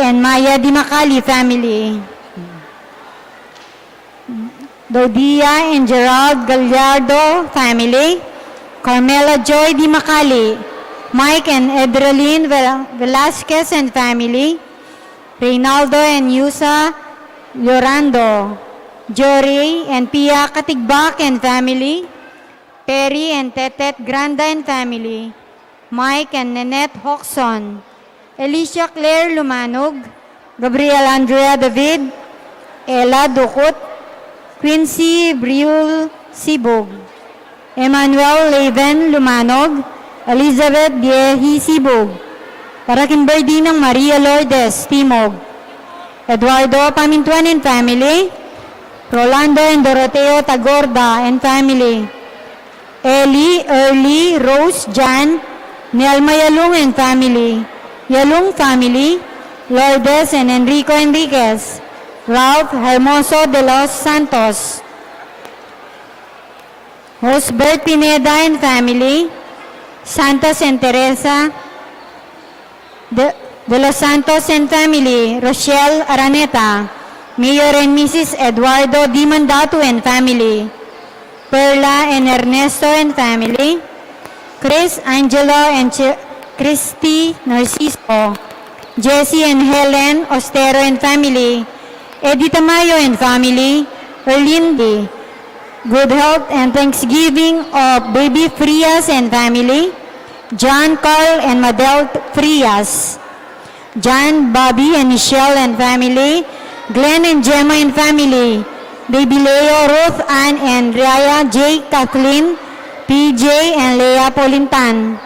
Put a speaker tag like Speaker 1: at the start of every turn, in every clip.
Speaker 1: and Maya Di Macali family. Dodia and Gerald Gallardo family. Carmela Joy Di Macali. Mike and Edralyn Velasquez and family. Reynaldo and Yusa Llorando. Jory and Pia Katigbak and family. Perry and Tetet Granda and family. Mike and Nanette Hoxon. Alicia Claire Lumanog. Gabriel Andrea David. Ella Dukut. Quincy Briul Sibog. Emmanuel Leven Lumanog. Elizabeth Diehi Sibog. Para Kimberdinang Maria Lourdes Timog. Eduardo Pamintuan and family. Rolando and Doroteo Tagorda and family. Ellie, Early, Rose, Jan, Nelma Yalung and family. Yalung family. Lourdes and Enrico Enriquez. Ralph Hermoso de los Santos. Rosbert Pineda and family. Santos and Teresa de los Santos and family. Rochelle Araneta. Mayor and Mrs. Eduardo Di Mandato and family. Perla and Ernesto and family. Chris, Angelo and Christy Narciso. Jessie and Helen Ostero and family. Eddie Tamayo and family. Erlindi. Good health and Thanksgiving of baby Frias and family. John Carl and Madel Frias. John, Bobby and Michelle and family. Glenn and Gemma and family. Baby Leo, Ruth, Ann and Raya, Jay, Kathleen, PJ and Leah Polintan.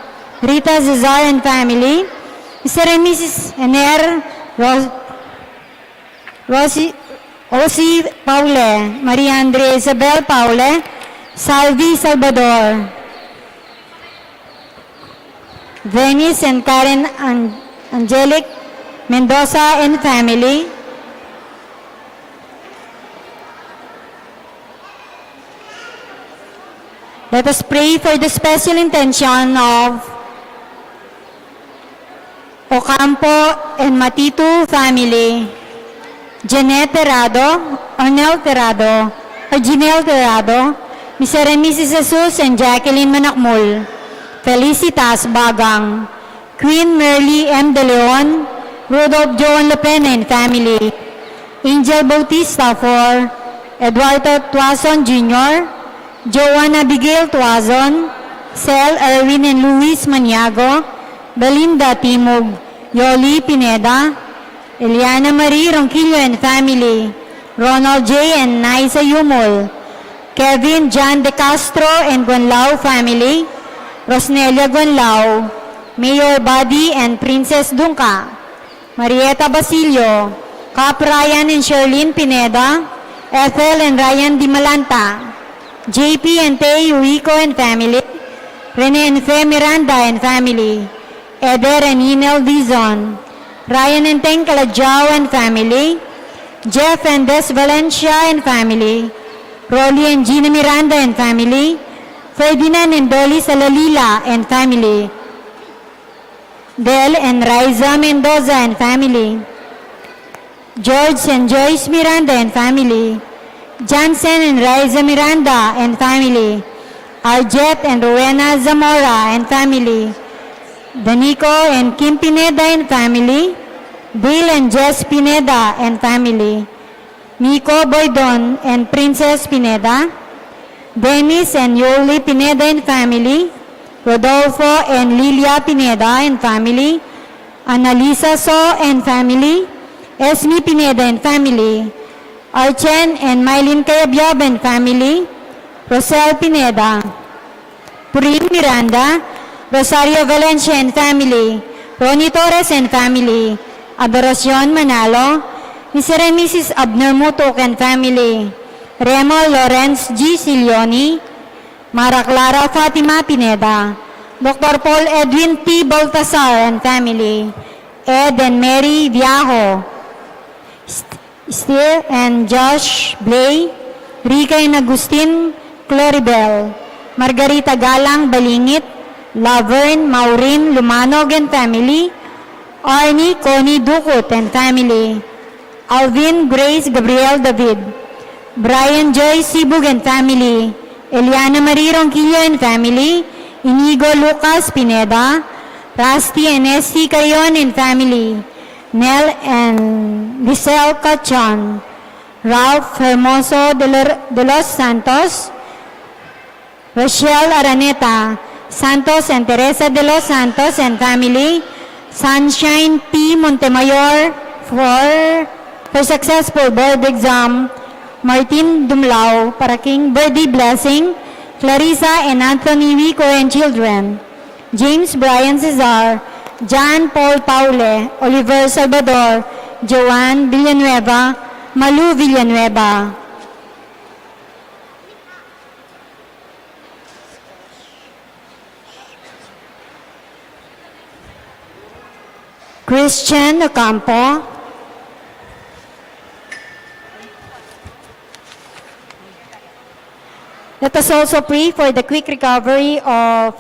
Speaker 1: Rita Zazar and family. Mr. and Mrs. Ener Rosie Paule, Maria Andre Isabel Paule, Salvi Salvador. Venice and Karen Angelic Mendoza and family. Let us pray for the special intention of Ocampo and Matitu family. Janet Terrado, Arnel Terrado, Janelle Terrado, Mr. and Mrs. Jesus and Jacqueline Manakmul. Felicitas Bagang, Queen Merly M. De Leon, Rudolph Joan Lepena and family. Angel Bautista for Eduardo Tuazon Jr., Joanna Abigail Tuazon, Sel Erwin and Luis Maniago, Belinda Timog, Yoli Pineda, Eliana Marie Ronquillo and family, Ronald J. and Naisa Yumol, Kevin John De Castro and Gonlao family, Rosnelia Gonlao, Mayor Buddy and Princess Dunca, Marieta Basilio, Cap Ryan and Sherlyn Pineda, Ethel and Ryan Dimalanta, JP and Tay Uico and family, Rene and Fe Miranda and family, Eder and Inel Dizon, Ryan and Teng Calajao and family, Jeff and Des Valencia and family, Rolly and Gina Miranda and family, Ferdinand and Dolly Salalila and family, Del and Riza Mendoza and family, George and Joyce Miranda and family, Johnson and Riza Miranda and family, Arjet and Rowena Zamora and family, Danico and Kim Pineda and family, Bill and Jess Pineda and family, Nico Boydon and Princess Pineda, Dennis and Yoli Pineda and family, Rodolfo and Lilia Pineda and family, Annalisa So and family, Esme Pineda and family, Archen and Mylene Kayabyab and family, Rosel Pineda, Purin Miranda, Rosario Valencia and family, Ronnie Torres and family, Adoracion Manalo, Mr. and Mrs. Abner Mutuk and family, Remo Lawrence G. Silioni, Mara Clara Fatima Pineda, Dr. Paul Edwin T. Baltasar and family, Ed and Mary Viajo, Steer and Josh Blay, Rica and Agustin Cloribel, Margarita Galang Balingit, Laverne Maureen Lumanog and family, Arnie Connie Ducut and family. Alvin Grace Gabriel David. Brian Joy Sibug and family. Eliana Marie Ronquillo and family. Inigo Lucas Pineda. Rusty and Esty Cayon and family. Nel and Lisel Cachon. Ralph Hermoso de los Santos. Rochelle Araneta. Santos and Teresa de los Santos and family. Sunshine P. Montemayor for successful board exam. Martin Dumlao para King Birdie Blessing. Clarissa and Anthony Vico and children. James Brian Cesar. John Paul Paule. Oliver Salvador. Joanne Villanueva. Malu Villanueva. Christian Ocampo. Let us also pray for the quick recovery of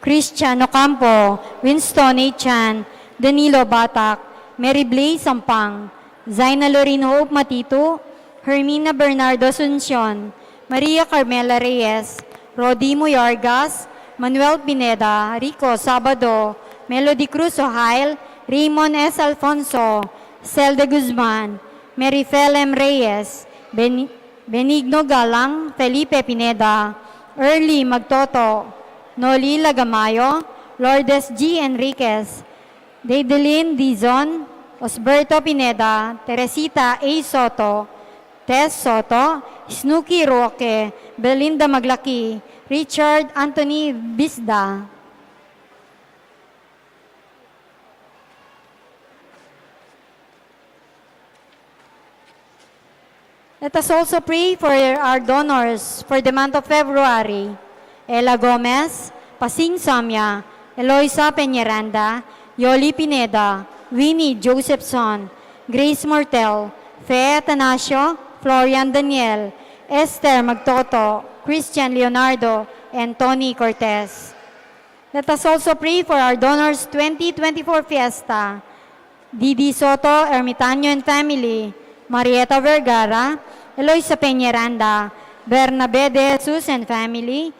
Speaker 1: Christian Ocampo, Winston A. Chan, Danilo Batak, Mary Blaze Sampang, Zaina Lorraine Hope Matito, Hermina Bernardo Asuncion, Maria Carmela Reyes, Rodi Muyargas, Manuel Pineda, Rico Sabado, Melody Cruz Ohail, Raymond S. Alfonso, Celde Guzman, Mary Felem Reyes, Benigno Galang, Felipe Pineda, Early Magtoto, Noli Lagamayo, Lourdes G. Enriquez, Deidelin Dizon, Osberto Pineda, Teresita A. Soto, Tess Soto, Snooki Roque, Belinda Maglaki, Richard Anthony Bisda. Let us also pray for our donors for the month of February. Ella Gomez, Pasing Samya, Eloisa Peñaranda, Yoli Pineda, Winnie Josephson, Grace Mortel, Fe Atanasio, Florian Daniel, Esther Magtoto, Christian Leonardo, and Tony Cortez. Let us also pray for our donors 2024 Fiesta. Didi Soto, Ermitaño and family, Marieta Vergara, Eloisa Peñaranda, Bernabe de Jesus and family,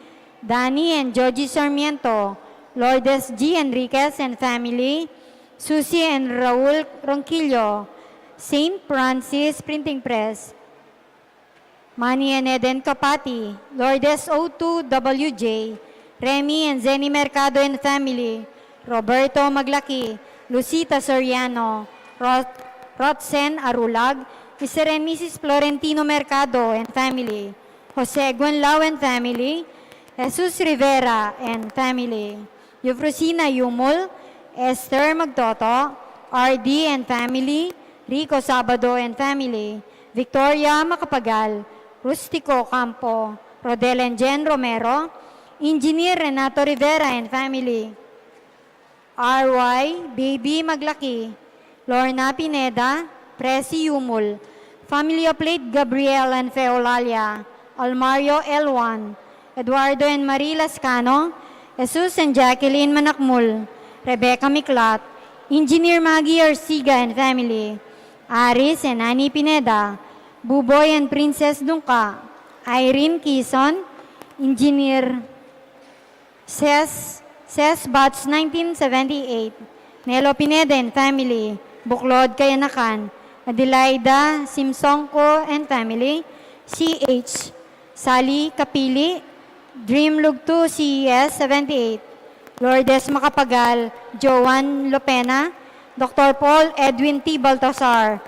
Speaker 1: Danny and Georgie Sarmiento, Lourdes G. Enriquez and family, Susie and Raul Ronquillo, St. Francis Printing Press, Manny and Eden Kapati, Lourdes O2 WJ, Remy and Zenny Mercado and family, Roberto Maglaki, Lucita Soriano, Rotzen Arulag, Mr. and Mrs. Florentino Mercado and family, Jose Guanlao and family, Jesus Rivera and family, Eufrosina Yumul, Esther Magtoto, RD and family, Rico Sabado and family, Victoria Macapagal, Rustico Campo, Rodel and Jen Romero, Engineer Renato Rivera and family, RY Baby Maglaki, Lorna Pineda, Presi Yumul, Family of late Gabriel and Feolalia, Almario L1, Eduardo and Marie Lascano, Jesus and Jacqueline Manakmul, Rebecca Miklat, Engineer Maggie Orsiga and family, Aris and Annie Pineda, Buboy and Princess Dungka, Irene Quezon, Engineer Ses Bats 1978, Nelo Pineda and family, Buklod Kayanakan, Adelaida Simsongko and family, CH, Sally Kapili, Dreamlug 2 CES 78, Lourdes Macapagal, Joan Lopena, Dr. Paul Edwin T. Baltasar,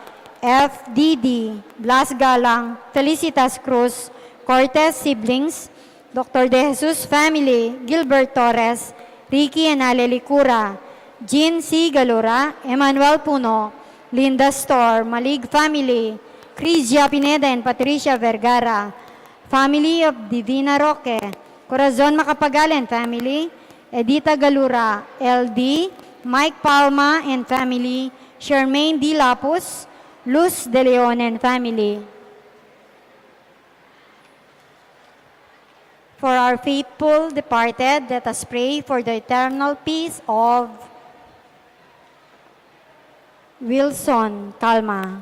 Speaker 1: FDD, Blas Galang, Felicitas Cruz, Cortez Siblings, Dr. De Jesus Family, Gilbert Torres, Ricky and Ale Licura, Jean C. Galura, Emmanuel Puno, Linda Store, Malig Family, Crisia Pineda and Patricia Vergara, Family of Divina Roque, Corazon Macapagal and family, Edita Galura, LD, Mike Palma and family, Charmaine D. Lapus, Luz De Leon and family. For our faithful departed, let us pray for the eternal peace of Wilson Calma,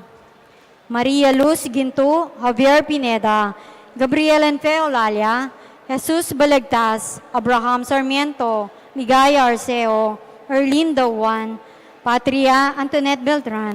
Speaker 1: Maria Luz Ginto, Javier Pineda, Gabriel Enfe Olalia, Jesus Balagtas, Abraham Sarmiento, Ligaya Arceo, Erlinda Juan, Patria Antoinette Beltran,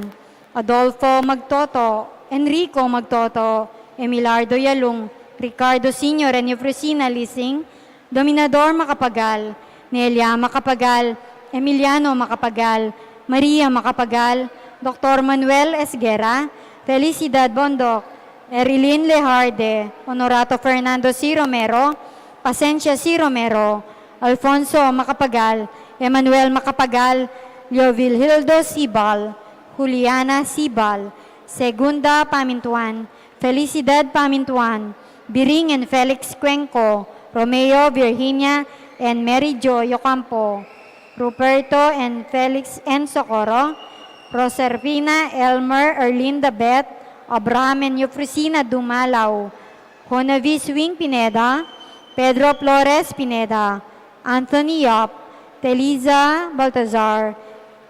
Speaker 1: Adolfo Magtoto, Enrico Magtoto, Emilardo Yalung, Ricardo Sr. and Eufrosina Lising, Dominador Macapagal, Nelia Macapagal, Emiliano Macapagal, Maria Macapagal, Dr. Manuel Esguera, Felicidad Bondok, Erilyn Lejarde, Honorato Fernando C. Romero, Pasencia C. Romero, Alfonso Macapagal, Emmanuel Macapagal, Leovil Hildo Sibal, Juliana Sibal, Segunda Pamintuan, Felicidad Pamintuan, Biring and Felix Cuenco, Romeo, Virginia, and Mary Jo Yocampo, Ruperto and Felix N. Socorro, Roservina, Elmer, Erlinda Beth, Abraham and Eufrosina Dumalaw, Jonavis Wing Pineda, Pedro Flores Pineda, Anthony Yop, Teliza Baltazar,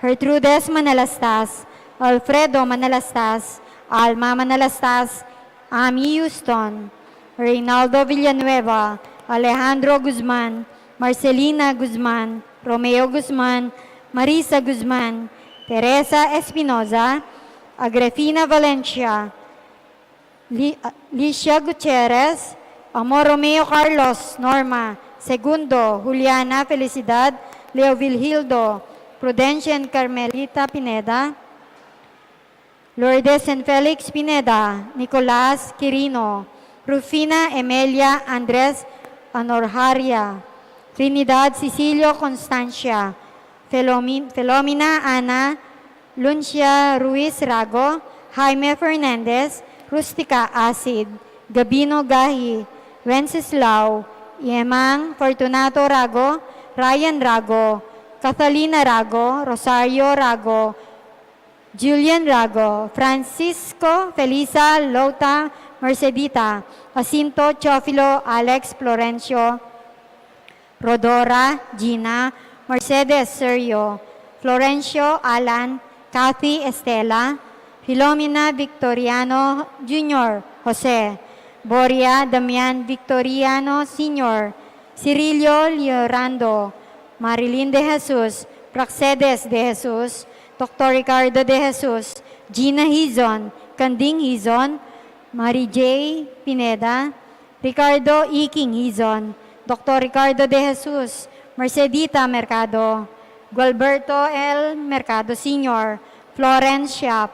Speaker 1: Gertrudes Manalastas, Alfredo Manalastas, Alma Manalastas, Ami Houston, Reynaldo Villanueva, Alejandro Guzman, Marcelina Guzman, Romeo Guzman, Marisa Guzman, Teresa Espinoza, Agrafina Valencia, Licia Gutierrez, Amor Romeo Carlos, Norma, Segundo, Juliana Felicidad, Leo Vilhildo, Prudencia and Carmelita Pineda, Lourdes and Felix Pineda, Nicolas Quirino, Rufina Emelia Andres Anorharia, Trinidad Cecilio Constancia, Felomina Ana Luncia Ruiz Rago, Jaime Fernandez, Rustica Acid, Gabino Gahi, Wenceslao, Yemang Fortunato Rago, Ryan Rago, Catalina Rago, Rosario Rago, Julian Rago, Francisco Felisa Lota Mercedita, Jacinto Chofilo Alex Florencio, Rodora Gina, Mercedes Sergio, Florencio Alan, Kathy Estela, Filomena Victoriano Jr. Jose, Boria Damian Victoriano Sr., Cirilio Leorando, Marilyn de Jesus, Praxedes de Jesus, Dr. Ricardo de Jesus, Gina Hizon, Kanding Hizon, Mary J. Pineda, Ricardo Iking Hizon, Dr. Ricardo de Jesus, Mercedita Mercado, Gualberto L. Mercado Sr., Florence Shap,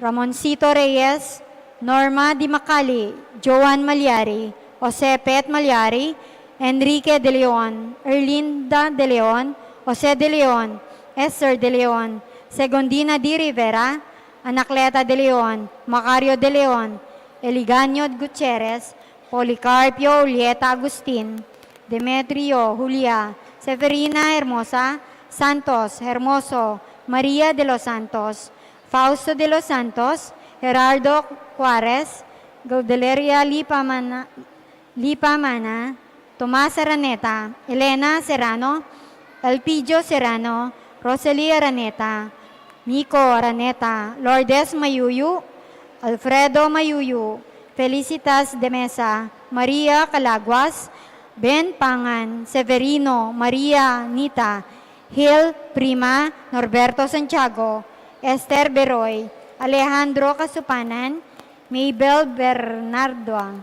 Speaker 1: Ramoncito Reyes, Norma Di Macali, Joan Malyari, Jose Pet Malyari, Enrique De Leon, Erlinda De Leon, Jose De Leon, Esther De Leon, Segundina Di Rivera, Anacleta De Leon, Macario De Leon, Eliganio Gutierrez, Policarpio Ulieta Agustin, Demetrio Julia, Severina Hermosa, Santos Hermoso, Maria de los Santos, Fausto de los Santos, Gerardo Juarez, Gaudeleria Lipamana, Tomás Araneta, Elena Serrano, Elpidio Serrano, Rosalie Araneta, Nico Araneta, Lourdes Mayuyu, Alfredo Mayuyu, Felicitas de Mesa, Maria Calaguas, Ben Pangan, Severino, Maria Nita, Hil Prima, Norberto Santiago, Esther Beroy, Alejandro Casupanan, Mabel Bernardo,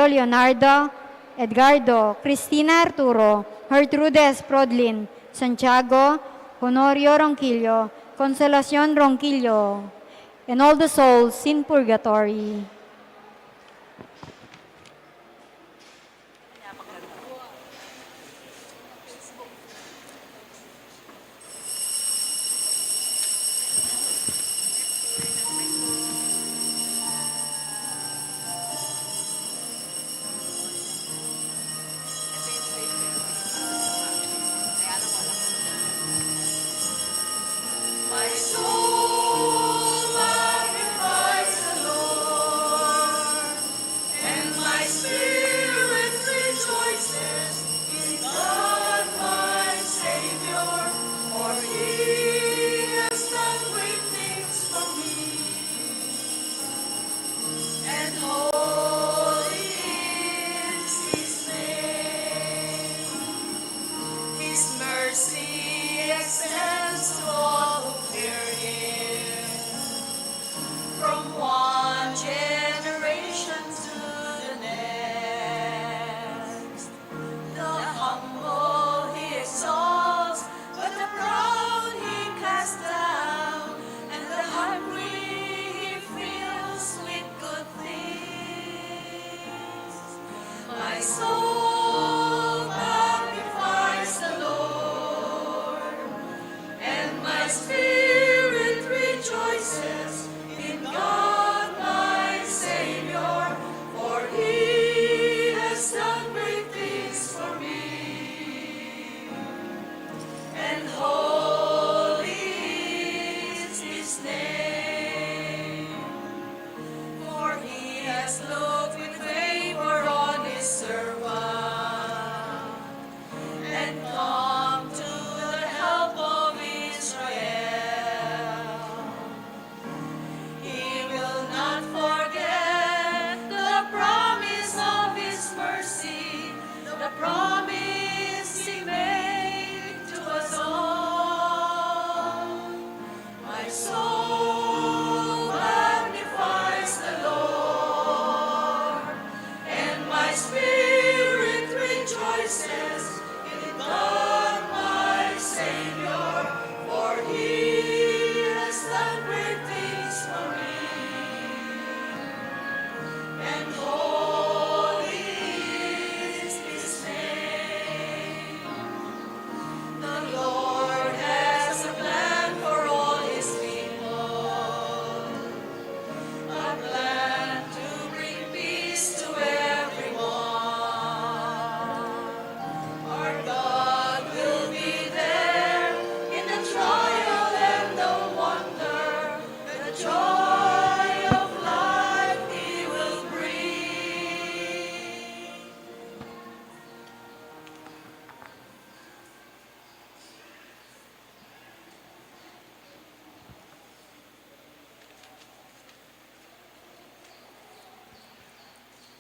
Speaker 1: Leonardo Edgardo, Cristina Arturo, Gertrudes Prodlin, Santiago, Honorio Ronquillo, Consolacion Ronquillo, and all the souls in purgatory.
Speaker 2: My soul magnifies the Lord. soul magnifies the Lord, and my spirit rejoices in God my Savior, for He has done great things for me. And holy is His name, for He has looked with favor on His servant, and come to the help of Israel. He will not forget the promise of His mercy, the promise He made to us all. My soul magnifies the Lord, and my spirit rejoices in God my Savior, for He has done great things for me. And holy is His name. The Lord has a plan for all His people, a plan to bring peace to everyone. Our God will be there in the trial and the wonder, the joy of life He will bring.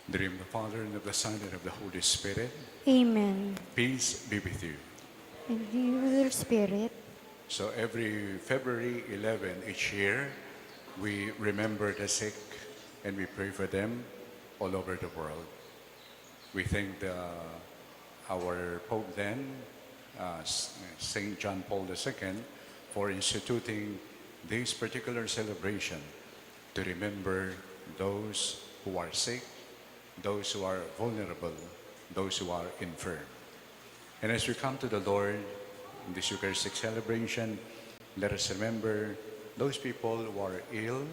Speaker 3: In the name of the Father, and of the Son, and of the Holy Spirit,
Speaker 1: Amen.
Speaker 3: peace be with you.
Speaker 1: And you with your spirit.
Speaker 3: So every February 11 each year, we remember the sick and we pray for them all over the world. We thank our Pope then, St. John Paul II, for instituting this particular celebration to remember those who are sick, those who are vulnerable, those who are infirm. And as we come to the Lord in this Eucharistic celebration, let us remember those people who are ill,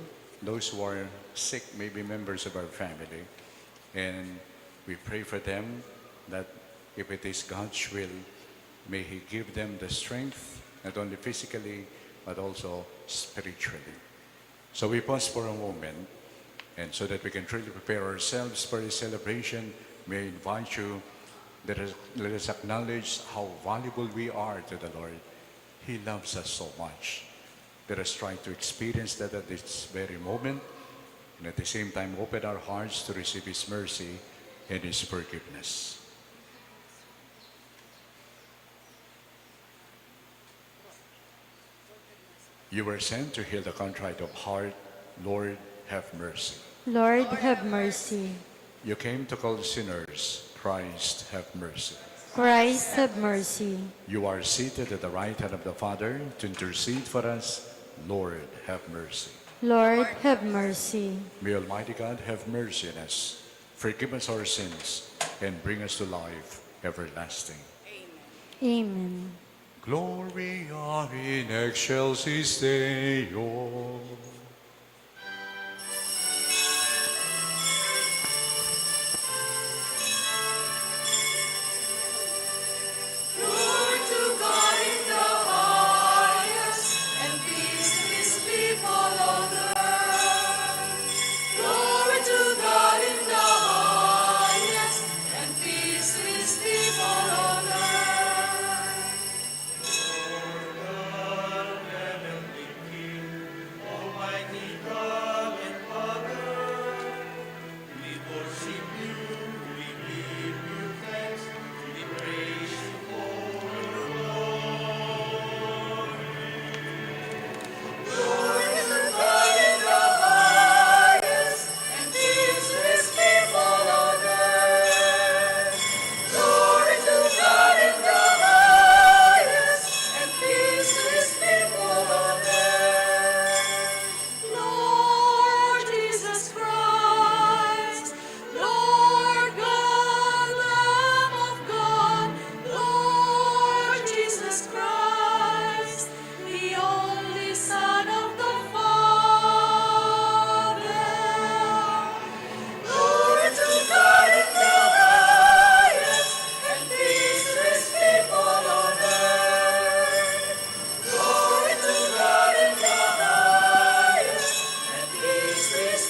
Speaker 3: those who are sick, maybe members of our family. And we pray for them that if it is God's will, may He give them the strength, not only physically, but also spiritually. So we pause for a moment, and so that we can truly prepare ourselves for this celebration, may I invite you, let us acknowledge how valuable we are to the Lord. He loves us so much. Let us try to experience that at this very moment, and at the same time open our hearts to receive His mercy and His forgiveness. You were sent to heal the contrite of heart. Lord, have mercy.
Speaker 1: Lord, have mercy.
Speaker 3: You came to call sinners. Christ, have mercy.
Speaker 1: Christ, have mercy.
Speaker 3: You are seated at the right hand of the Father to intercede for us. Lord, have mercy.
Speaker 1: Lord, have mercy.
Speaker 3: May Almighty God have mercy on us, forgive us our sins, and bring us to life everlasting.
Speaker 1: Amen.
Speaker 3: Gloria in excelsis Deo.
Speaker 2: Glory to God in the highest, and peace to His people on earth. Glory to God in the highest, and peace to His people on earth. Lord God, heavenly King, Almighty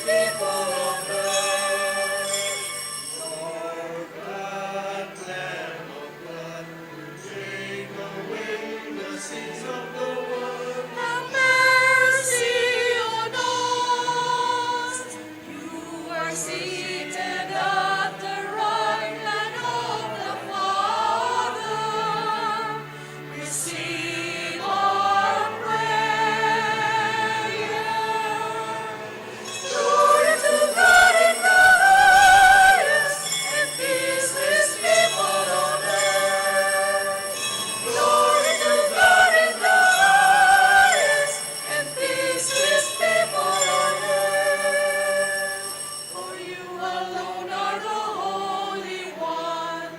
Speaker 2: people on earth. Have mercy on us. You are seated at the right hand of the Father. Receive our prayer. Glory to God in the highest, and peace with people on earth. Glory to God in the highest, and peace with people on earth. For you alone are the Holy One.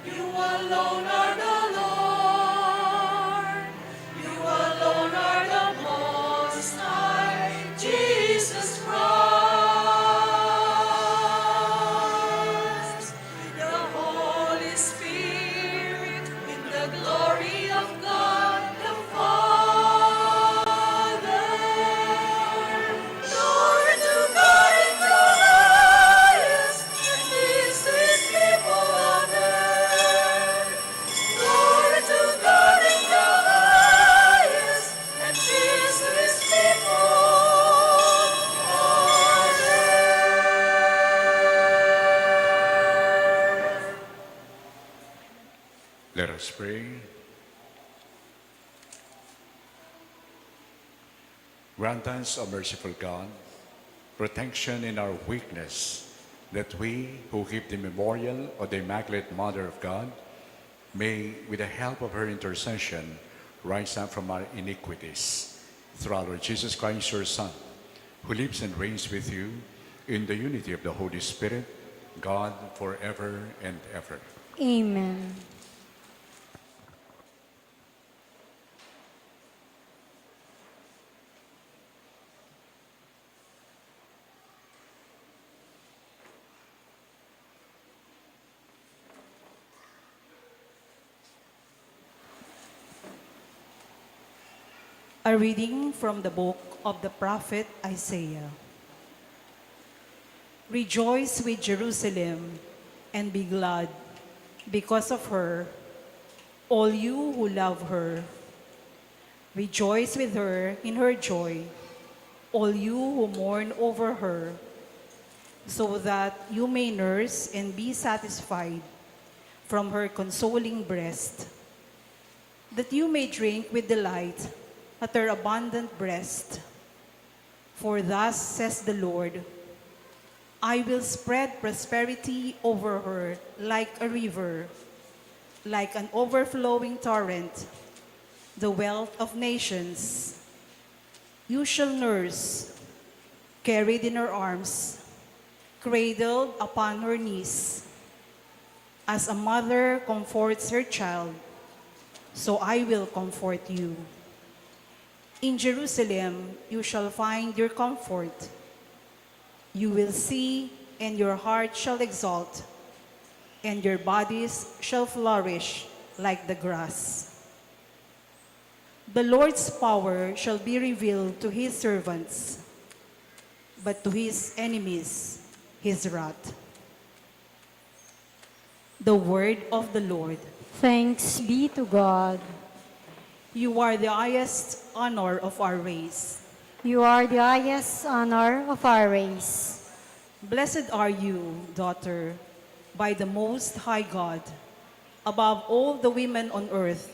Speaker 2: You alone are the Lord. You alone are the Most High, Jesus Christ. The Holy Spirit, in the glory of God the Father. Glory to God in the highest, and peace with people on earth. Glory to God in the highest, and peace with people on earth.
Speaker 3: Let us pray. Grant us, O merciful God, protection in our weakness, that we who keep the memorial of the Immaculate Mother of God may, with the help of her intercession, rise up from our iniquities. Through our Lord Jesus Christ, your Son, who lives and reigns with you in the unity of the Holy Spirit, God, forever and ever.
Speaker 1: Amen.
Speaker 4: A reading from the book of the prophet Isaiah. Rejoice with Jerusalem and be glad because of her, all you who love her. Rejoice with her in her joy, all you who mourn over her, so that you may nurse and be satisfied from her consoling breast, that you may drink with delight at her abundant breast. For thus says the Lord, I will spread prosperity over her like a river, like an overflowing torrent, the wealth of nations. You shall nurse, carried in her arms, cradled upon her knees. As a mother comforts her child, so I will comfort you. In Jerusalem you shall find your comfort. You will see, and your heart shall exult, and your bodies shall flourish like the grass. The Lord's power shall be revealed to his servants, but to his enemies his wrath. The word of the Lord.
Speaker 1: Thanks be to God.
Speaker 4: You are the highest honor of our race.
Speaker 1: You are the highest honor of our race.
Speaker 4: Blessed are you, daughter, by the Most High God, above all the women on earth,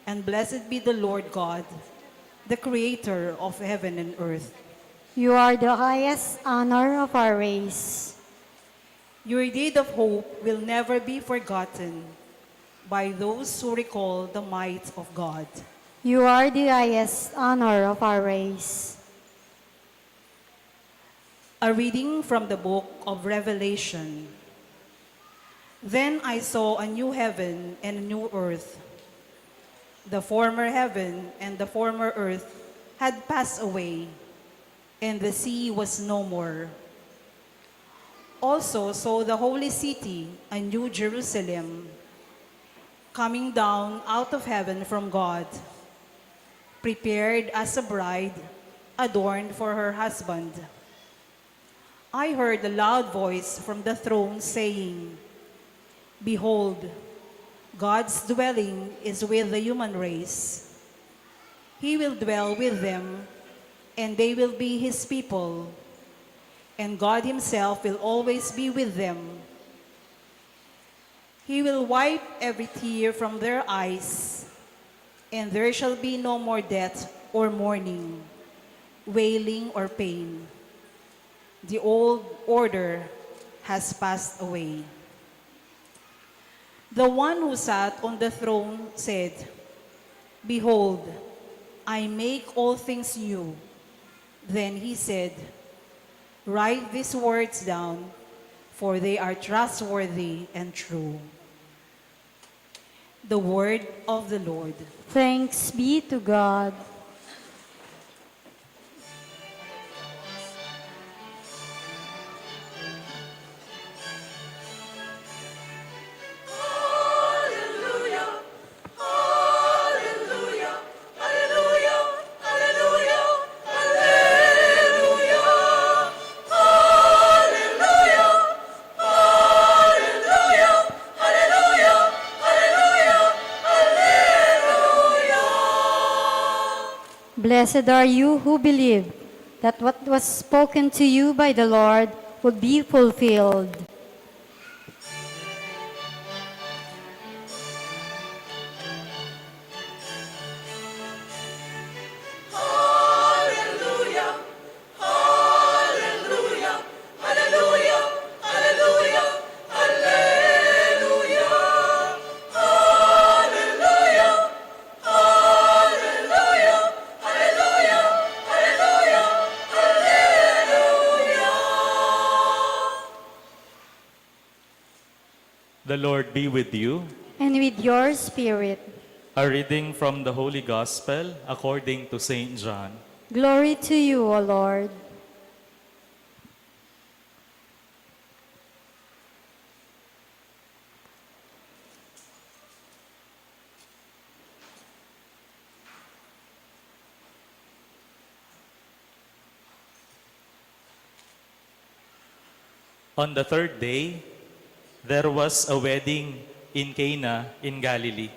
Speaker 4: and blessed be the Lord God, the Creator of heaven and earth.
Speaker 1: You are the highest honor of our race.
Speaker 4: Your deed of hope will never be forgotten by those who recall the might of God.
Speaker 1: You are the highest honor of our race.
Speaker 4: A reading from the book of Revelation. Then I saw a new heaven and a new earth. The former heaven and the former earth had passed away, and the sea was no more. Also saw the holy city, a new Jerusalem, coming down out of heaven from God, prepared as a bride adorned for her husband. I heard a loud voice from the throne saying, "Behold, God's dwelling is with the human race. He will dwell with them, and they will be his people, and God himself will always be with them. He will wipe every tear from their eyes, and there shall be no more death or mourning, wailing or pain. The old order has passed away." The one who sat on the throne said, "Behold, I make all things new." Then he said, "Write these words down, for they are trustworthy and true." The word of the Lord.
Speaker 1: Thanks be to God.
Speaker 2: Hallelujah, hallelujah, hallelujah, hallelujah, hallelujah, hallelujah, hallelujah, hallelujah, hallelujah, hallelujah.
Speaker 1: Blessed are you who believe that what was spoken to you by the Lord would be fulfilled.
Speaker 2: Hallelujah, hallelujah, hallelujah, hallelujah, hallelujah, hallelujah, hallelujah, hallelujah, hallelujah, hallelujah.
Speaker 5: The Lord be with you.
Speaker 1: And with your spirit,
Speaker 5: A reading from the Holy Gospel according to St. John.
Speaker 1: glory to you, O Lord.
Speaker 5: On the third day, there was a wedding in Cana in Galilee,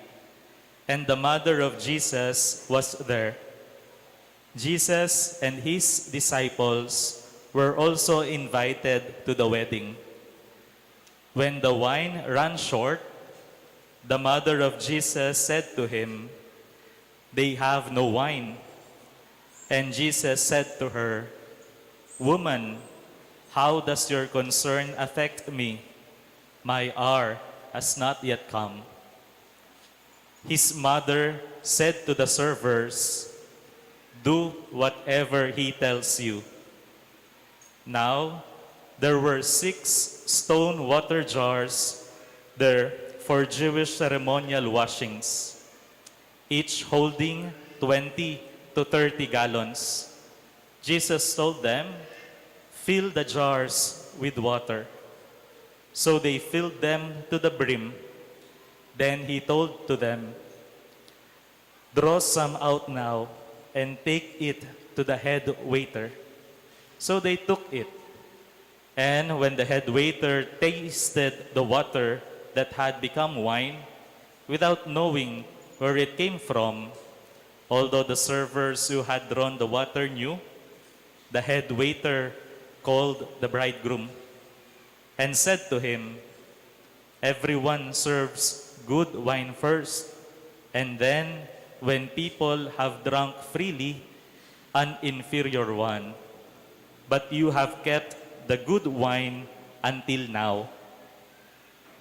Speaker 5: and the mother of Jesus was there. Jesus and his disciples were also invited to the wedding. When the wine ran short, the mother of Jesus said to him, "They have no wine." And Jesus said to her, "Woman, how does your concern affect me? My hour has not yet come." His mother said to the servers, "Do whatever he tells you." Now, there were 6 stone water jars there for Jewish ceremonial washings, each holding 20 to 30 gallons. Jesus told them, "Fill the jars with water." So they filled them to the brim. Then he told to them, "Draw some out now and take it to the head waiter." So they took it. And when the head waiter tasted the water that had become wine, without knowing where it came from, although the servers who had drawn the water knew, the head waiter called the bridegroom and said to him, "Everyone serves good wine first, and then, when people have drunk freely, an inferior one. But you have kept the good wine until now."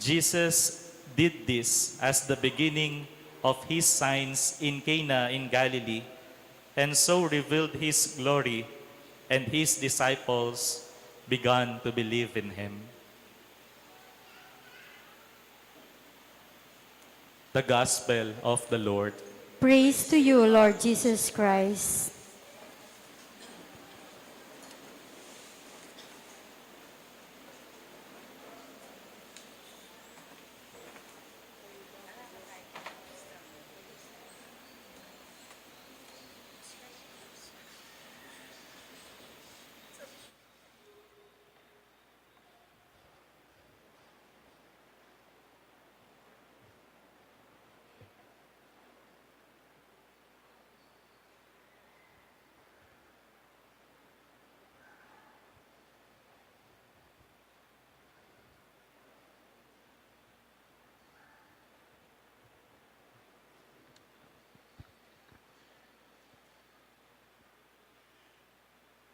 Speaker 5: Jesus did this as the beginning of his signs in Cana in Galilee, and so revealed his glory, and his disciples began to believe in him. The Gospel of the Lord.
Speaker 1: Praise to you, Lord Jesus Christ.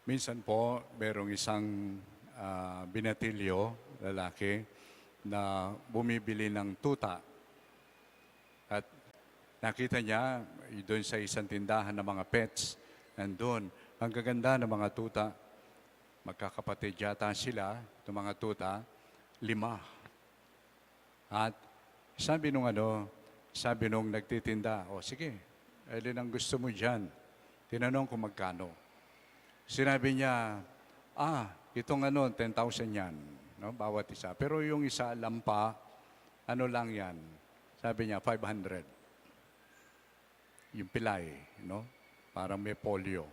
Speaker 3: Minsan po, merong isang binatilyo, lalaki, na bumibili ng tuta. At nakita niya doon sa isang tindahan ng mga pets, nandun, ang gaganda ng mga tuta. Magkakapatid yata sila, ng mga tuta, 5. At sabi nung nagtitinda, o sige, alin ang gusto mo dyan? Tinanong kung magkano. Sinabi niya, itong 10,000 yan, no, bawat isa. Pero yung isa, lampa, ano lang yan? Sabi niya, 500. Yung pilay, no? Parang may polio.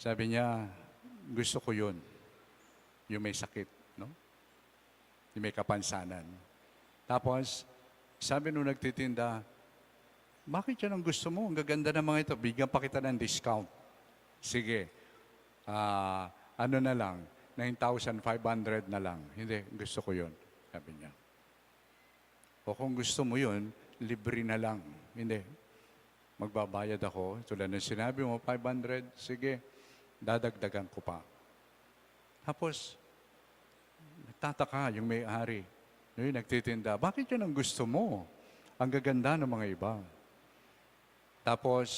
Speaker 3: Sabi niya, gusto ko yun. Yung may sakit, no? Yung may kapansanan. Tapos, sabi nung nagtitinda, bakit yan ang gusto mo? Ang gaganda ng mga ito. Bigyan pa kita ng discount. Sige. Ano na lang, 9,500 na lang. Hindi, gusto ko yun. Sabi niya. O kung gusto mo yun, libre na lang. Hindi. Magbabayad ako. Tulad ng sinabi mo, 500. Sige, dadagdagan ko pa. Tapos, nagtataka yung may-ari. Yung nagtitinda, bakit yun ang gusto mo? Ang gaganda ng mga iba. Tapos,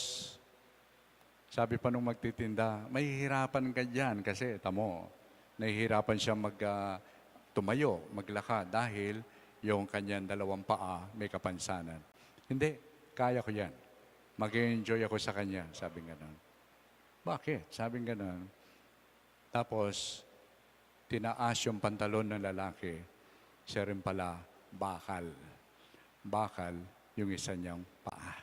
Speaker 3: sabi pa nung magtitinda, mahihirapan ka dyan kasi, tamo, nahihirapan siya tumayo, maglakad dahil yung kanyang 2 paa may kapansanan. Hindi, kaya ko yan. Mag-enjoy ako sa kanya, sabi gano'n. Bakit? Sabi gano'n. Tapos, tinaas yung pantalon ng lalaki, siya rin pala bakal. Bakal yung isa niyang paa.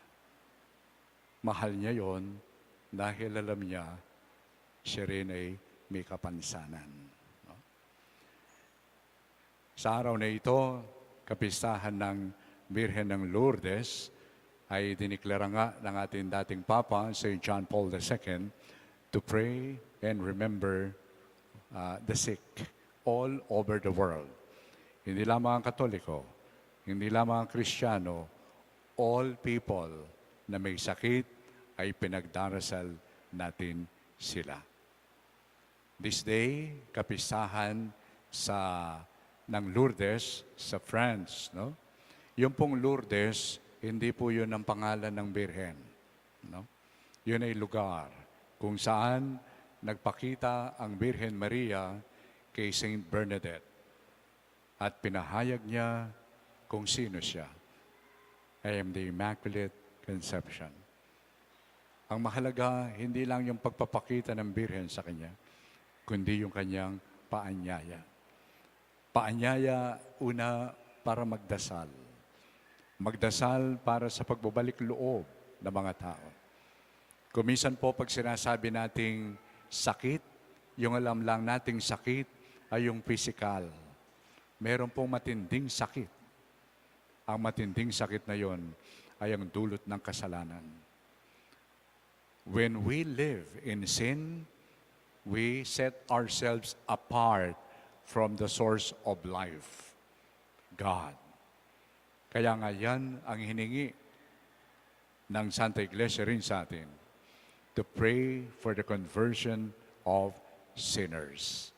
Speaker 3: Mahal niya yon dahil alam niya siya rin ay may kapansanan. No? Sa araw na ito, kapistahan ng Birhen ng Lourdes, ay diniklara nga ng ating dating Papa, St. John Paul II, to pray and remember the sick all over the world. Hindi lamang ang Katoliko, hindi lamang ang Kristiyano, all people na may sakit ay pinagdarasal natin sila. This day, kapistahan ng Lourdes sa France. No? Yung pong Lourdes, hindi po yun ang pangalan ng Birhen. No? Yun ay lugar kung saan nagpakita ang Birhen Maria kay Saint Bernadette at pinahayag niya kung sino siya. I am the Immaculate Conception. Ang mahalaga, hindi lang yung pagpapakita ng Birhen sa kanya, kundi yung kanyang paanyaya. Paanyaya, una, para magdasal. Magdasal para sa pagbabalik loob ng mga tao. Kuminsan po, pag sinasabi nating sakit, yung alam lang nating sakit ay yung physical. Meron pong matinding sakit. Ang matinding sakit na yon ay ang dulot ng kasalanan. When we live in sin, we set ourselves apart from the source of life, God. Kaya nga yan ang hiningi ng Santa Iglesia rin sa atin, to pray for the conversion of sinners.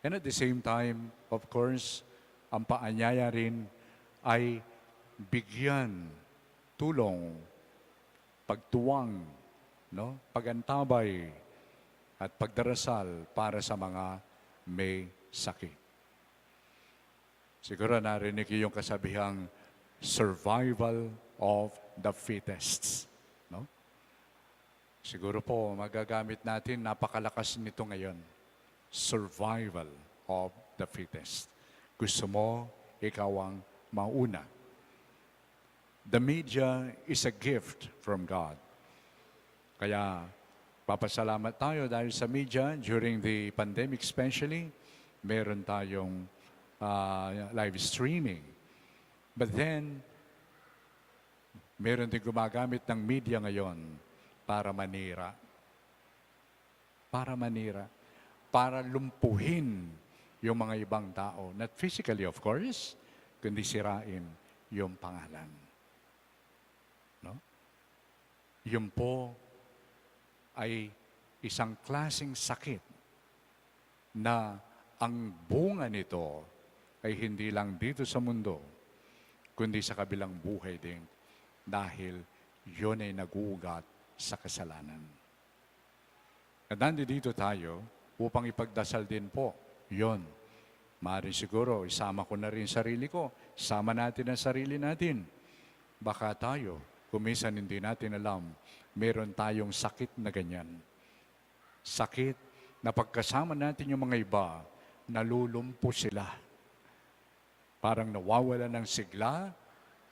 Speaker 3: And at the same time, of course, ang paanyaya rin ay bigyan, tulong, pagtuwang, no? Pagantabay at pagdarasal para sa mga may sakit. Siguro narinig yung kasabihang survival of the fittest. No? Siguro po magagamit natin, napakalakas nito ngayon. Survival of the fittest. Gusto mo, ikaw ang mauna. The media is a gift from God. Kaya papasalamat tayo dahil sa media during the pandemic especially, meron tayong live streaming. But then, meron din gumagamit ng media ngayon para manira. Para manira. Para lumpuhin yung mga ibang tao. Not physically, of course, kundi sirain yung pangalan. No? Yun po ay isang klaseng sakit na ang bunga nito ay hindi lang dito sa mundo, kundi sa kabilang buhay din, dahil yun ay naguugat sa kasalanan. At nandito tayo upang ipagdasal din po yon. Maaari siguro, isama ko na rin sarili ko, sama natin ang sarili natin. Baka tayo, kung minsan hindi natin alam, meron tayong sakit na ganyan. Sakit na pagkasama natin yung mga iba, nalulumpo sila. Parang nawawala ng sigla,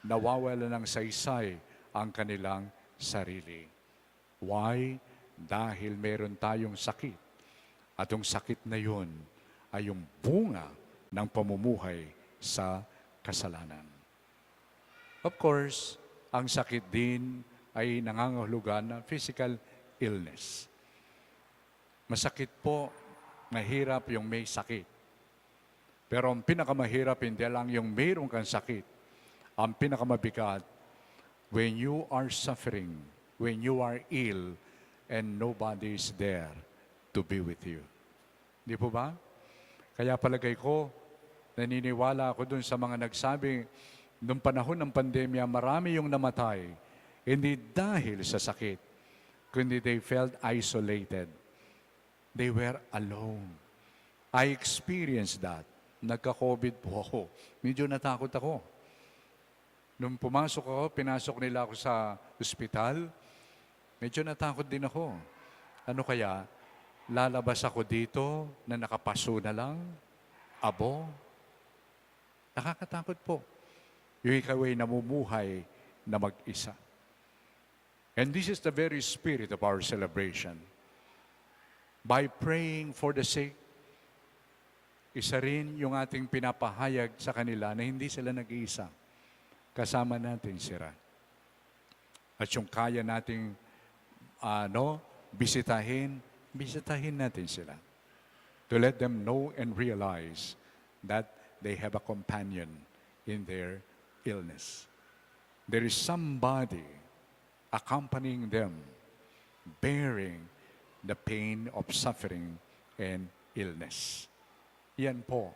Speaker 3: nawawala ng saysay ang kanilang sarili. Why? Dahil meron tayong sakit. At yung sakit na yun ay yung bunga ng pamumuhay sa kasalanan. Of course, ang sakit din ay nangangahulugan ng physical illness. Masakit po, mahirap yung may sakit. Pero ang pinakamahirap hindi lang yung mayroon kang sakit. Ang pinakamabigat, when you are suffering, when you are ill, and nobody is there to be with you. Di po ba? Kaya palagay ko, naniniwala ako dun sa mga nagsabi, nung panahon ng pandemya, marami yung namatay, hindi dahil sa sakit, kundi they felt isolated. They were alone. I experienced that. Nagka-COVID po ako. Medyo natakot ako. Nung pumasok ako, pinasok nila ako sa ospital, medyo natakot din ako. Ano kaya? Lalabas ako dito na nakapaso na lang? Abo? Nakakatakot po. Yung ikaw ay namumuhay na mag-isa. And this is the very spirit of our celebration. By praying for the sick, isa rin yung ating pinapahayag sa kanila na hindi sila nag-iisa. Kasama natin sila. At yung kaya nating bisitahin natin sila. To let them know and realize that they have a companion in their illness. There is somebody accompanying them, bearing the pain of suffering and illness. Yan po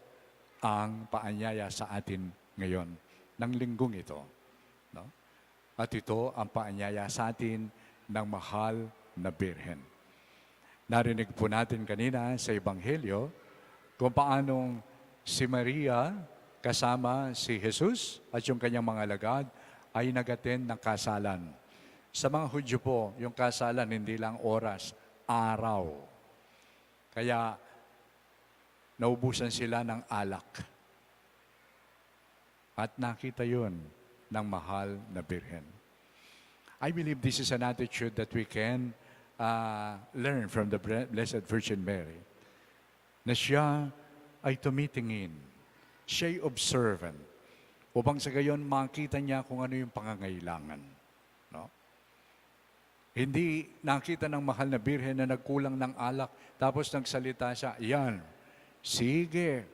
Speaker 3: ang paanyaya sa atin ngayon ng linggong ito. No? At ito ang paanyaya sa atin ng mahal na Birhen. Narinig po natin kanina sa Ebanghelyo kung paanong si Maria kasama si Jesus at yung kanyang mga alagad ay nag-attend ng kasalan. Sa mga Hudyo po, yung kasalan hindi lang oras, araw. Kaya naubusan sila ng alak. At nakita yun ng mahal na Birhen. I believe this is an attitude that we can learn from the Blessed Virgin Mary. Na siya ay tumitingin, siya'y observant, upang sa gayon makita niya kung ano yung pangangailangan. No? Hindi nakita ng mahal na Birhen na nagkulang ng alak, tapos nagsalita siya, yan, sige,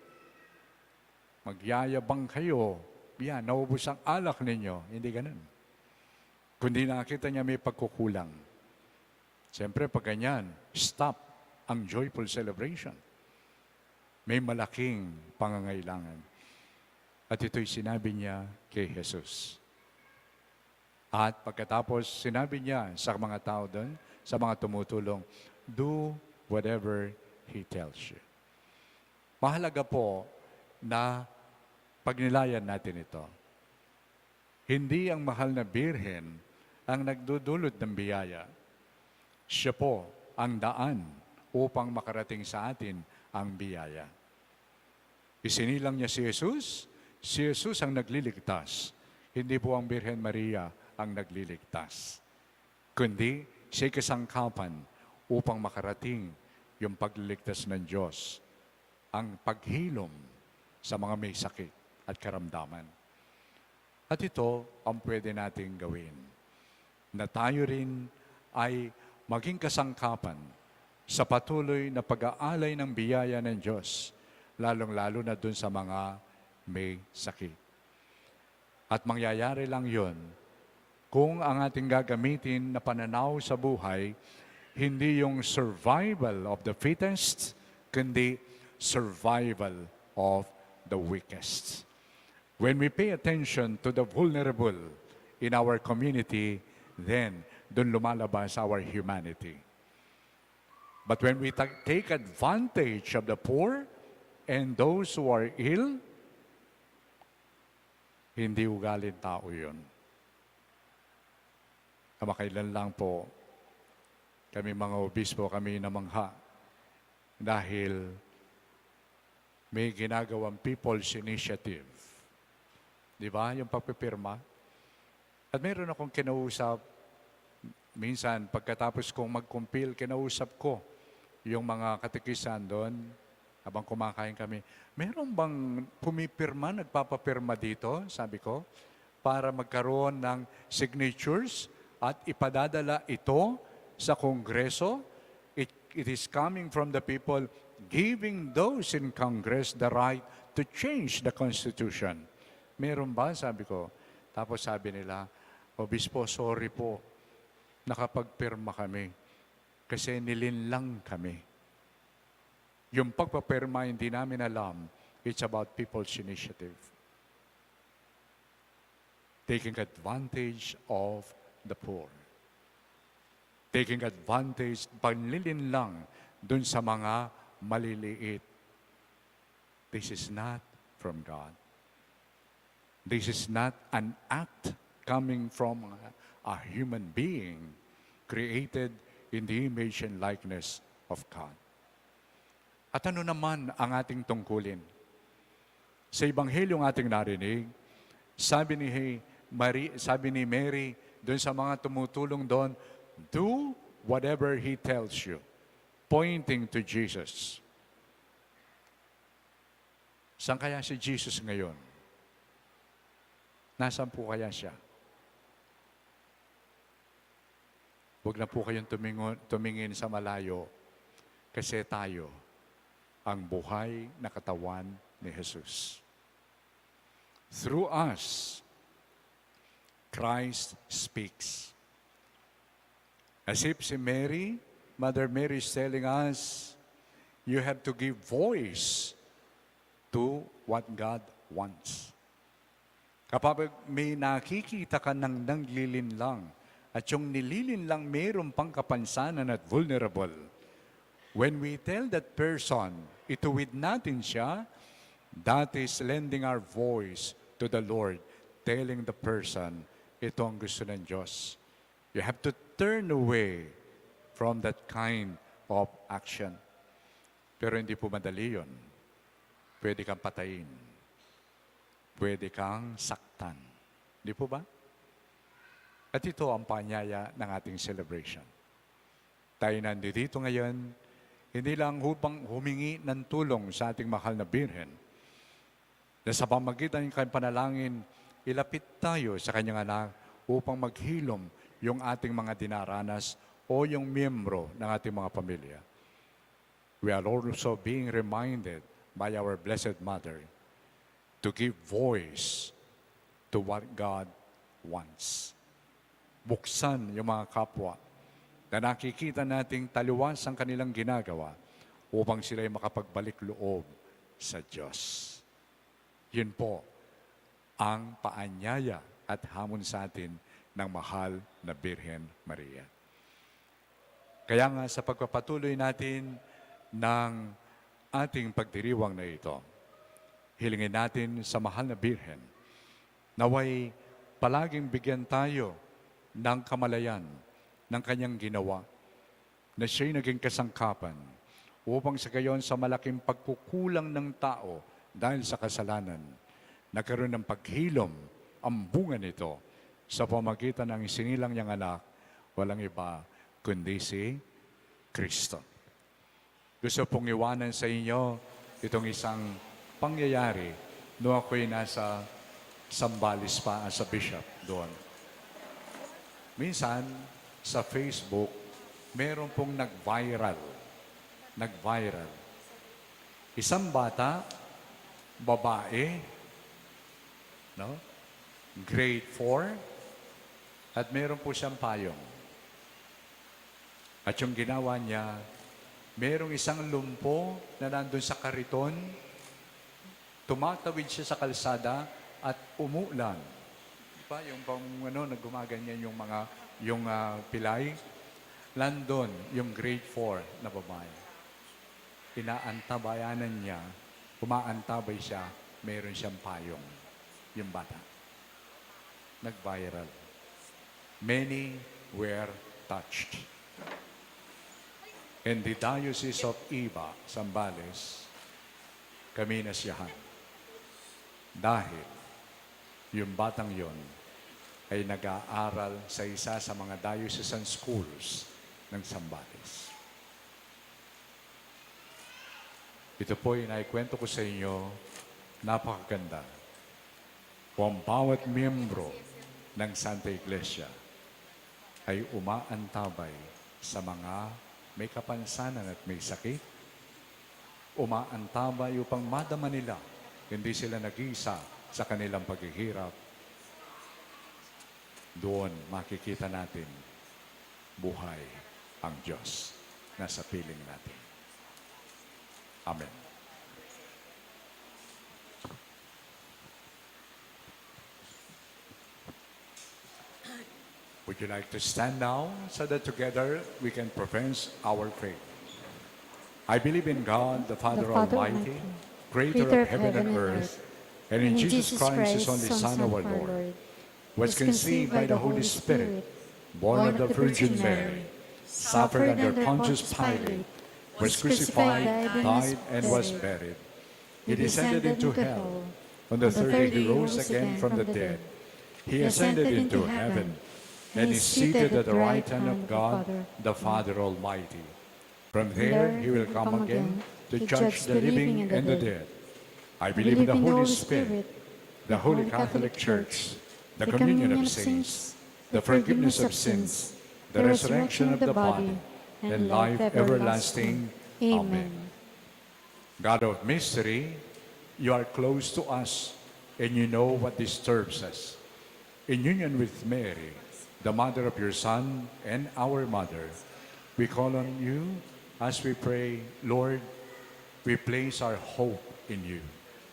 Speaker 3: magyayabang kayo, yan, naubos ang alak ninyo. Hindi ganun. Kundi nakita niya may pagkukulang. Siyempre, pag ganyan, stop ang joyful celebration. May malaking pangangailangan. At ito'y sinabi niya kay Jesus. At pagkatapos, sinabi niya sa mga tao doon, sa mga tumutulong, do whatever He tells you. Mahalaga po na pagnilayan natin ito. Hindi ang mahal na Birhen ang nagdudulot ng biyaya. Siya po ang daan upang makarating sa atin ang biyaya. Isinilang niya si Jesus ang nagliligtas. Hindi po ang Birhen Maria ang nagliligtas. Kundi siya'y kasangkapan upang makarating yung pagliligtas ng Diyos, ang paghilom sa mga may sakit at karamdaman. At ito ang pwede nating gawin, na tayo rin ay maging kasangkapan sa patuloy na pag-aalay ng biyaya ng Diyos, lalong-lalo na dun sa mga may sakit. At mangyayari lang yon kung ang ating gagamitin na pananaw sa buhay, hindi yung survival of the fittest, kundi survival of the weakest. When we pay attention to the vulnerable in our community, then dun lumalabas our humanity. But when we take advantage of the poor and those who are ill, hindi ugaling tao yun. Kamakailan lang po, kami mga obispo, kami namangha dahil may ginagawang People's Initiative. Di ba? Yung pagpipirma. At meron akong kinausap, minsan pagkatapos kong mag-compile, kinausap ko yung mga katikisan doon habang kumakain kami. Meron bang pumipirma, nagpapapirma dito, sabi ko, para magkaroon ng signatures at ipadadala ito sa Kongreso? It is coming from the people, giving those in Congress the right to change the Constitution. Meron ba? Sabi ko. Tapos sabi nila, Obispo, sorry po, nakapagpirma kami kasi nilinlang kami. Yung pagpapirma, hindi namin alam, it's about people's initiative. Taking advantage of the poor. Taking advantage, panlilinlang dun sa mga maliliit. This is not from God. This is not an act coming from a human being created in the image and likeness of God. At ano naman ang ating tungkulin? Sa Ebanghelyong ating narinig, sabi ni Mary doon sa mga tumutulong doon, do whatever He tells you, pointing to Jesus. Saan kaya si Jesus ngayon? Nasaan po kaya siya? Huwag na po kayong tumingin sa malayo kasi tayo ang buhay na katawan ni Jesus. Through us, Christ speaks. As if si Mary, Mother Mary is telling us, you have to give voice to what God wants. Kapag may nakikita ka ng naglilinlang at yung nililinlang mayroon pang kapansanan at vulnerable, when we tell that person, ituwid natin siya, that is lending our voice to the Lord, telling the person, ito ang gusto ng Diyos. You have to turn away from that kind of action. Pero hindi po madali yun. Pwede kang patayin. Pwede kang saktan. Di po ba? At ito ang paanyaya ng ating celebration. Tayo nandito ngayon, hindi lang upang humingi ng tulong sa ating mahal na Birhen, na sa pamagitan ng kanyang panalangin, ilapit tayo sa kanyang anak upang maghilom yung ating mga dinaranas o yung miyembro ng ating mga pamilya. We are also being reminded by our Blessed Mother to give voice to what God wants. Buksan yung mga kapwa na nakikita nating taliwas ang kanilang ginagawa upang sila'y makapagbalik loob sa Diyos. Yun po ang paanyaya at hamon sa atin ng mahal na Birhen Maria. Kaya nga sa pagpapatuloy natin ng ating pagdiriwang na ito, hilingin natin sa mahal na Birhen, naway palaging bigyan tayo ng kamalayan ng kanyang ginawa, na siya'y naging kasangkapan upang sa gayon sa malaking pagkukulang ng tao dahil sa kasalanan, nagkaroon ng paghilom ang bunga nito sa pamagitan ng isinilang niyang anak, walang iba kundi si Kristo. Gusto pong iwanan sa inyo itong isang pangyayari noong ako'y nasa Sambales pa sa bishop doon. Minsan, sa Facebook, meron pong nag-viral. Isang bata, babae, no? Grade 4, at meron po siyang payong. At yung ginawa niya, Merong isang lumpo na nandun sa kariton, tumatawid siya sa kalsada at umulan. Diba? Yung bang naggumaganyan yung mga pilay. Landon, yung grade 4 na babae. Inaantabayanan niya, umaantabay siya, meron siyang payong. Yung bata. Nag-viral. Many were touched. In the Diocese of Iba, Zambales, kami nasiyahan. Dahil yung batang yon ay nag-aaral sa isa sa mga diocesan schools ng Zambales. Ito po yung naikwento ko sa inyo, napakaganda. Kung ang bawat miyembro ng Santa Iglesia ay umaantabay sa mga may kapansanan at may sakit, umaantabay upang madama nila, hindi sila nag-iisa sa kanilang paghihirap. Doon makikita natin buhay ang Diyos na sa piling natin. Amen. Would you like to stand now so that together we can profess our faith? I believe in God, the Father, Almighty, creator of heaven and earth, and in Jesus Christ, His only Son, our Lord, was conceived by the Holy Spirit, born of the Virgin Mary, suffered under Pontius Pilate, was crucified, died, and was buried. He descended into hell. On the third day he rose again from the dead. He ascended into heaven, and is seated at the right hand of God, the Father Almighty. From there he will come again to judge the living and the dead. I believe in the Holy Spirit, the Holy Catholic Church, the communion of saints, the forgiveness of sins, the resurrection of the body, and life everlasting. Amen. God of mystery, you are close to us, and you know what disturbs us. In union with Mary, the mother of your Son and our mother, we call on you as we pray, Lord, we place our hope in you.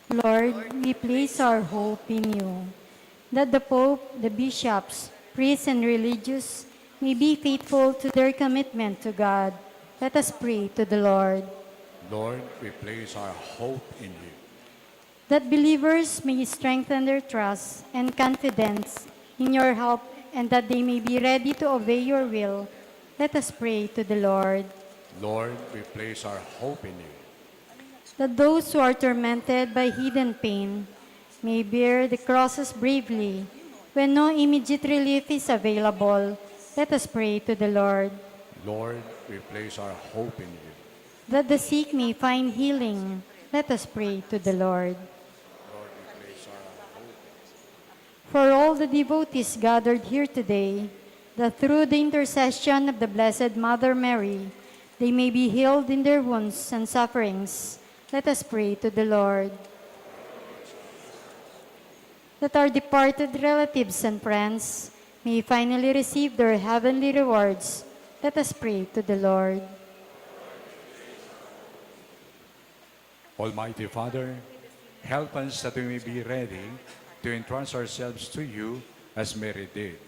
Speaker 1: Lord, we place our hope in you, that the Pope, the bishops, priests, and religious may be faithful to their commitment to God. Let us pray to the Lord.
Speaker 3: Lord, we place our hope in you.
Speaker 1: That believers may strengthen their trust and confidence in your help, and that they may be ready to obey your will. Let us pray to the Lord.
Speaker 3: Lord, we place our hope in you.
Speaker 1: That those who are tormented by hidden pain may bear the crosses bravely when no immediate relief is available. Let us pray to the Lord.
Speaker 3: Lord, we place our hope in you.
Speaker 1: That the sick may find healing. Let us pray to the Lord.
Speaker 3: Lord, we place our hope.
Speaker 1: For all the devotees gathered here today, that through the intercession of the Blessed Mother Mary, they may be healed in their wounds and sufferings. Let us pray to the Lord. That our departed relatives and friends may finally receive their heavenly rewards. Let us pray to the Lord.
Speaker 3: Almighty Father, help us that we may be ready to entrust ourselves to you as Mary did.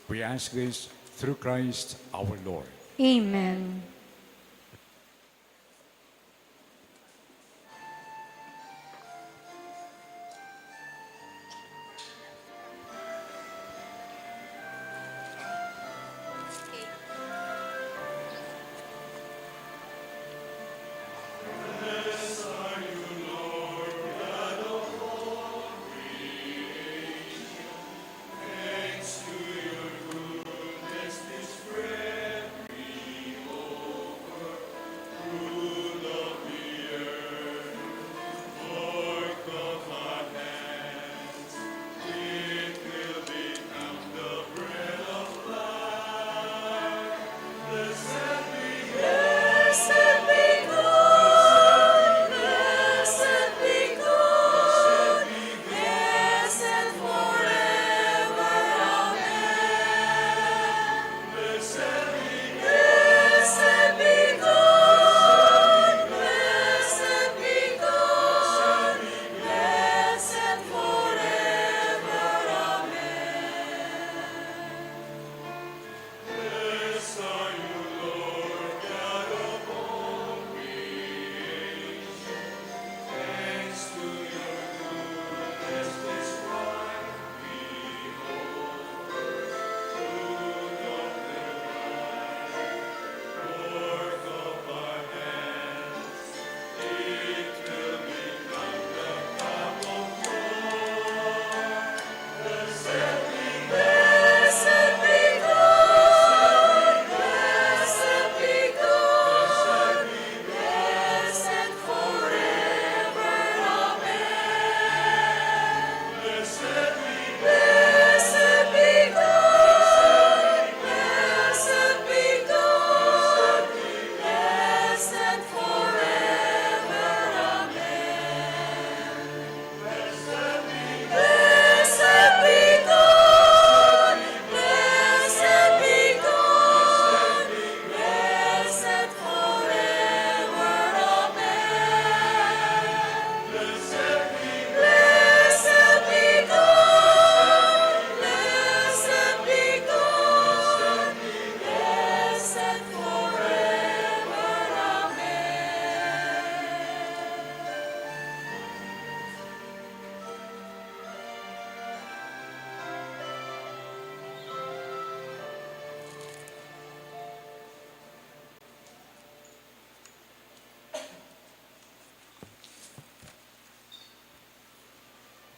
Speaker 3: We ask this through Christ our Lord.
Speaker 1: Amen.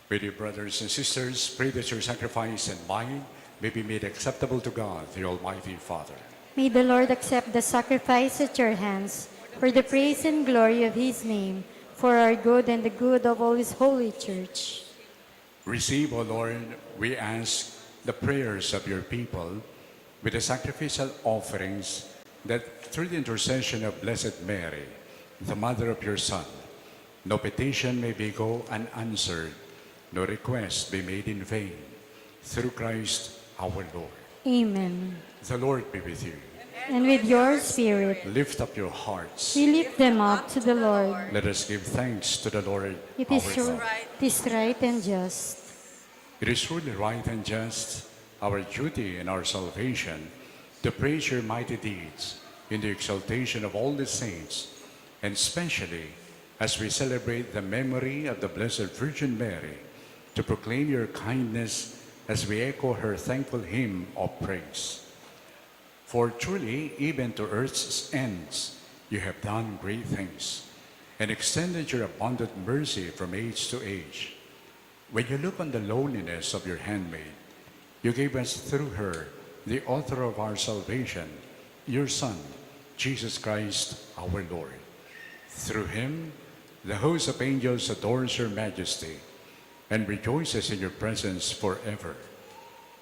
Speaker 3: With you, brothers and sisters, pray that your sacrifice and mine may be made acceptable to God, the Almighty Father.
Speaker 1: May the Lord accept the sacrifice at your hands for the praise and glory of his name, for our good and the good of all his holy church.
Speaker 3: Receive, O Lord, we ask, the prayers of your people with the sacrificial offerings, that through the intercession of Blessed Mary, the mother of your Son, no petition may be go unanswered, no request be made in vain. Through Christ our Lord.
Speaker 1: Amen.
Speaker 3: The Lord be with you.
Speaker 1: And with your spirit,
Speaker 3: Lift up your hearts.
Speaker 1: we lift them up to the Lord.
Speaker 3: Let us give thanks to the Lord
Speaker 1: It
Speaker 3: our
Speaker 1: is true,
Speaker 3: God.
Speaker 1: it is right and just.
Speaker 3: It is truly right and just, our duty and our salvation, to praise your mighty deeds in the exaltation of all the saints, and especially as we celebrate the memory of the Blessed Virgin Mary, to proclaim your kindness as we echo her thankful hymn of praise. For truly, even to earth's ends, you have done great things, and extended your abundant mercy from age to age. When you look on the lowliness of your handmaid, you gave us through her, the author of our salvation, your Son, Jesus Christ our Lord. Through him, the host of angels adores your majesty and rejoices in your presence forever.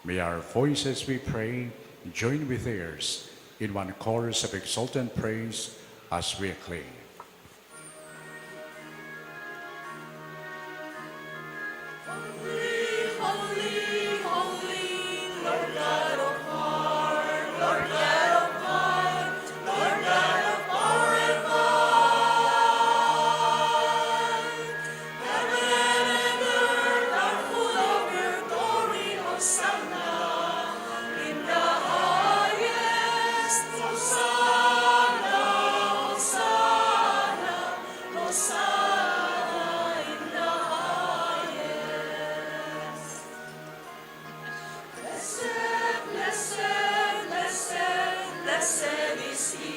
Speaker 3: May our voices, we pray, join with theirs in one chorus of exultant praise as we acclaim.
Speaker 2: Holy, holy, holy, Lord God of heart, Lord God of might, Lord God of power and might. Heaven and earth are full of your glory, Hosanna. In the highest, Hosanna, Hosanna, Hosanna in the highest. Blessed, blessed, blessed, blessed is he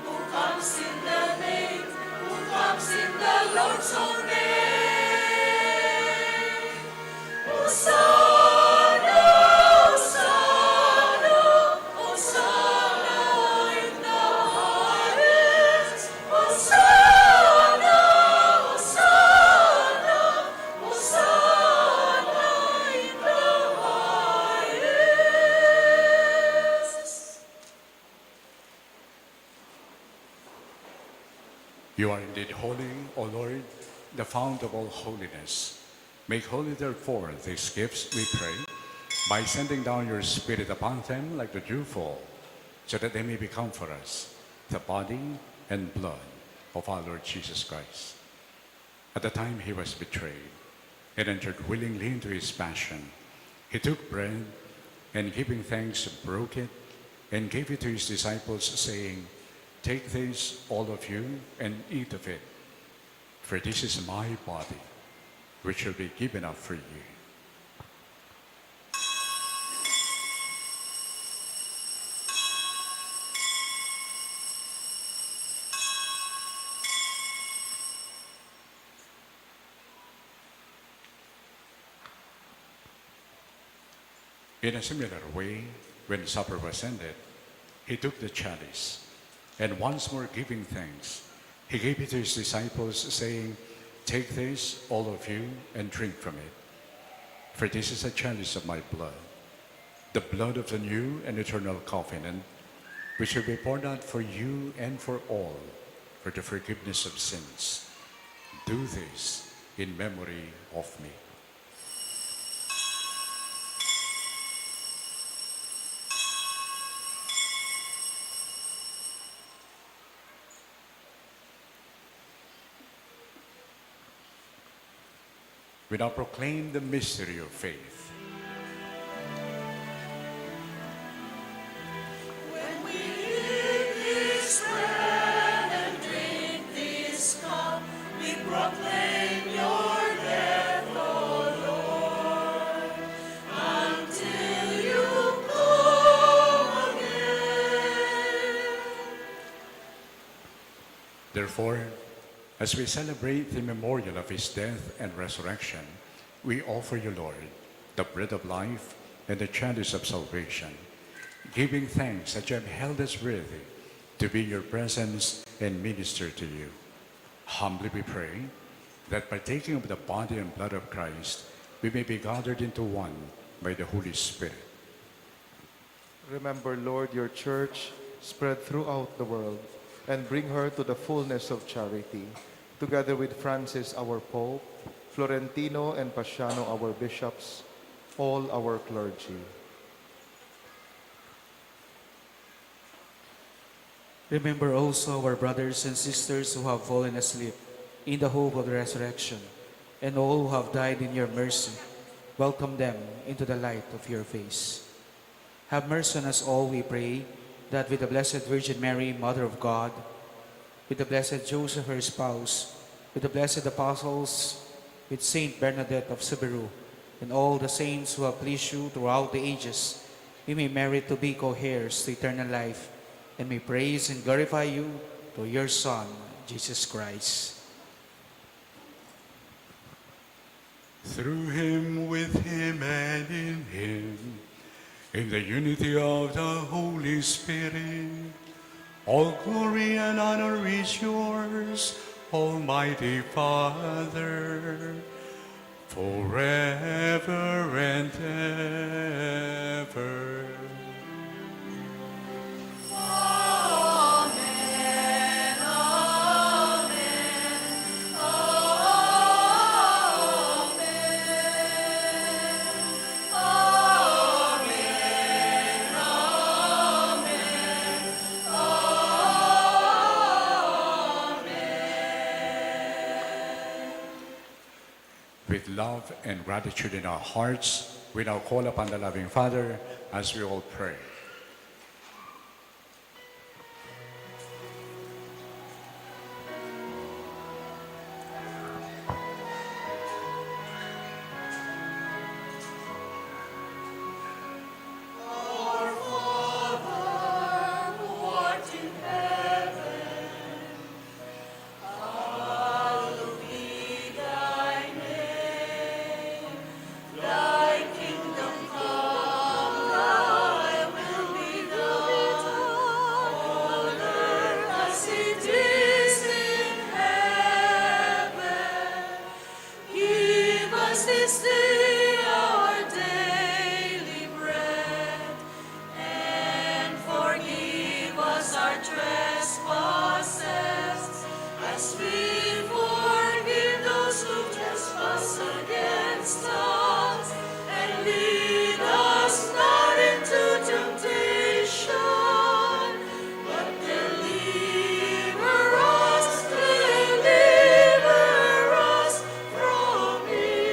Speaker 2: who comes in the name, who comes in the Lord's own name. Hosanna, Hosanna, Hosanna in the highest. Hosanna, Hosanna, Hosanna in the highest.
Speaker 3: You are indeed holy, O Lord, the fount of all holiness. Make holy, therefore, these gifts, we pray, by sending down your Spirit upon them like the dewfall, so that they may become for us the body and blood of our Lord Jesus Christ. At the time he was betrayed and entered willingly into his passion, he took bread and giving thanks, broke it and gave it to his disciples, saying, "Take this, all of you, and eat of it, for this is my body, which will be given up for you." In a similar way, when supper was ended, he took the chalice, and once more giving thanks, he gave it to his disciples, saying, "Take this, all of you, and drink from it. For this is a chalice of my blood, the blood of the new and eternal covenant, which will be poured out for you and for all, for the forgiveness of sins. Do this in memory of me." We now proclaim the mystery of faith.
Speaker 2: When we eat this bread and drink this cup, we proclaim your death, O Lord, until you come again.
Speaker 3: Therefore, as we celebrate the memorial of his death and resurrection, we offer you, Lord, the bread of life and the chalice of salvation, giving thanks that you have held us worthy to be in your presence and minister to you. Humbly we pray that partaking of the body and blood of Christ, we may be gathered into one by the Holy Spirit.
Speaker 6: Remember, Lord, your church spread throughout the world and bring her to the fullness of charity, together with Francis, our Pope, Florentino and Paciano, our bishops, all our clergy.
Speaker 7: Remember also our brothers and sisters who have fallen asleep in the hope of the resurrection, and all who have died in your mercy. Welcome them into the light of your face. Have mercy on us all, we pray, that with the Blessed Virgin Mary, Mother of God, with the Blessed Joseph, her spouse, with the blessed apostles, with Saint Bernadette of Sibiru, and all the saints who have pleased you throughout the ages, we may merit to be co-heirs to eternal life, and may praise and glorify you through your Son, Jesus Christ.
Speaker 3: Through him, with him, and in him, in the unity of the Holy Spirit, all glory and honor is yours, Almighty Father, forever and ever.
Speaker 2: Amen, amen,
Speaker 3: With love and gratitude in our hearts, we now call upon the loving Father as we all pray.
Speaker 2: who art in heaven, hallowed be thy name. Thy kingdom come, thy will be done, on earth as it is in heaven. Give us this day our daily bread, and forgive us our trespasses, as we forgive those who trespass against us. And lead us not into temptation, but deliver us from evil.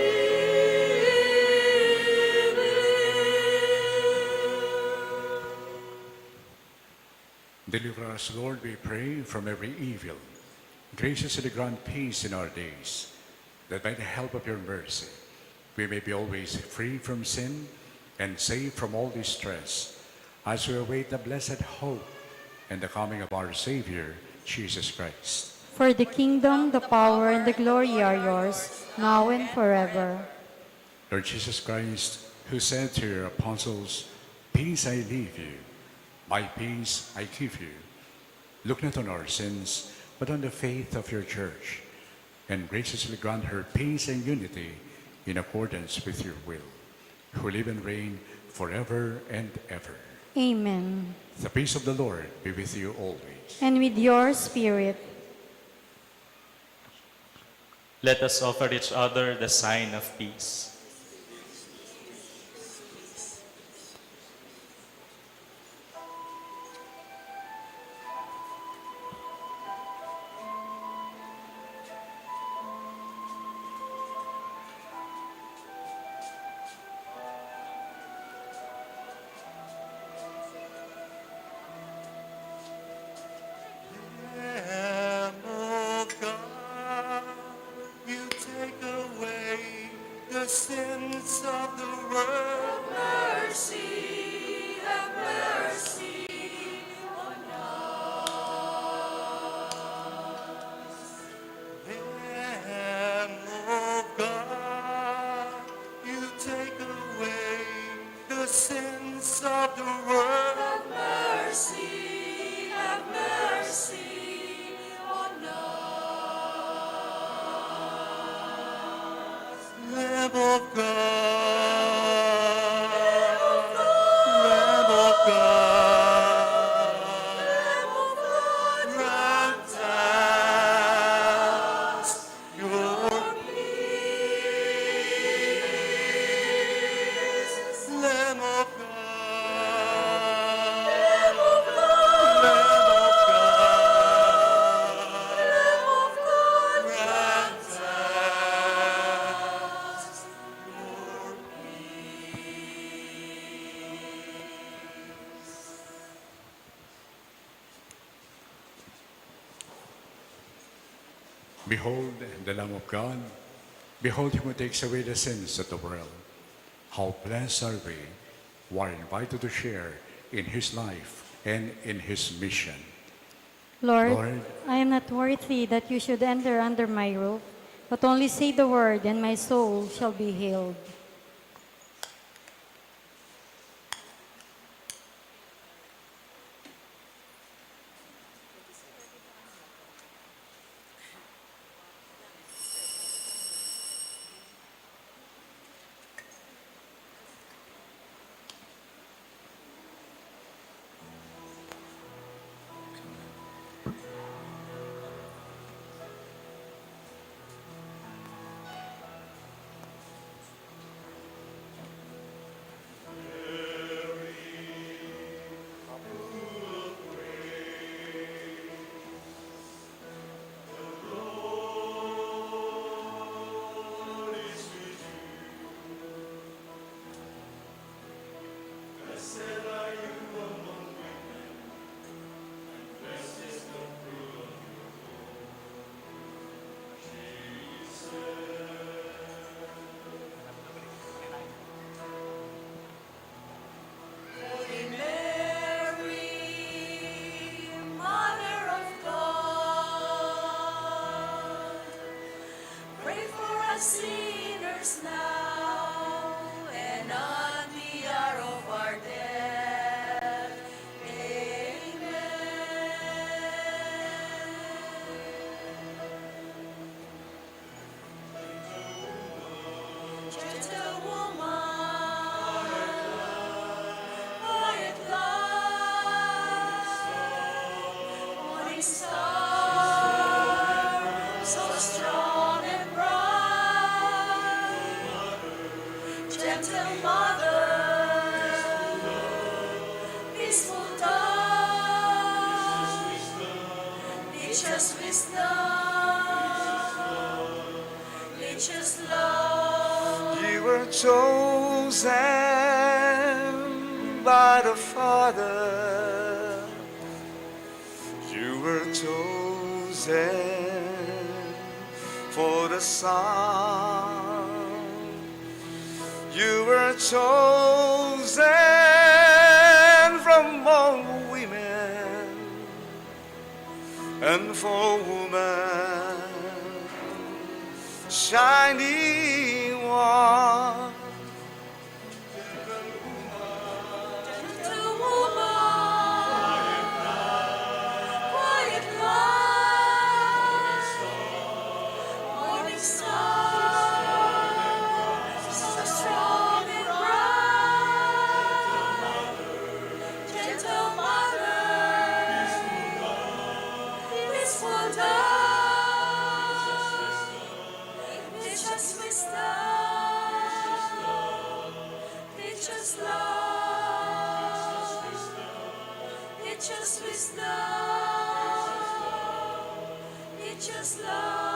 Speaker 3: Deliver us, Lord, we pray, from every evil. Graciously grant peace in our days, that by the help of your mercy, we may be always free from sin and safe from all distress, as we await the blessed hope and the coming of our Savior, Jesus Christ.
Speaker 1: For the kingdom, the power, and the glory are yours, now and forever.
Speaker 3: Lord Jesus Christ, who said to your apostles, "Peace I leave you, my peace I give you," look not on our sins, but on the faith of your church, and graciously grant her peace and unity in accordance with your will, who live and reign forever and ever.
Speaker 1: Amen.
Speaker 3: The peace of the Lord be with you always.
Speaker 1: And with your spirit.
Speaker 5: Let us offer each other the sign of peace.
Speaker 8: Lamb of God, you take away the sins of the world.
Speaker 2: Mercy, have mercy on us.
Speaker 8: Lamb of God, Lamb of God, Lamb of God, grant us your peace. Lamb of God, Lamb of God, grant us your
Speaker 3: Behold the Lamb of God. Behold him who takes away the sins of the world. How blessed are we who are invited to share in his life and in his mission.
Speaker 1: Lord,
Speaker 3: Lord,
Speaker 1: I am not worthy that you should enter under my roof, but only say the word, and my soul shall be healed.
Speaker 2: Holy Mary, Mother of God, pray for us sinners now and at the hour of our death. Amen. Gentle woman, quiet love, morning star, so strong and bright. Gentle mother, peaceful dove, teach us wisdom, teach us love.
Speaker 8: You were chosen by the Father. You were chosen for the Son. You were chosen from among women, and for woman, shining one.
Speaker 2: Gentle woman, quiet love, morning star, so strong and bright. Gentle mother, peaceful dove, teach us wisdom, teach us love, teach us wisdom, teach us love.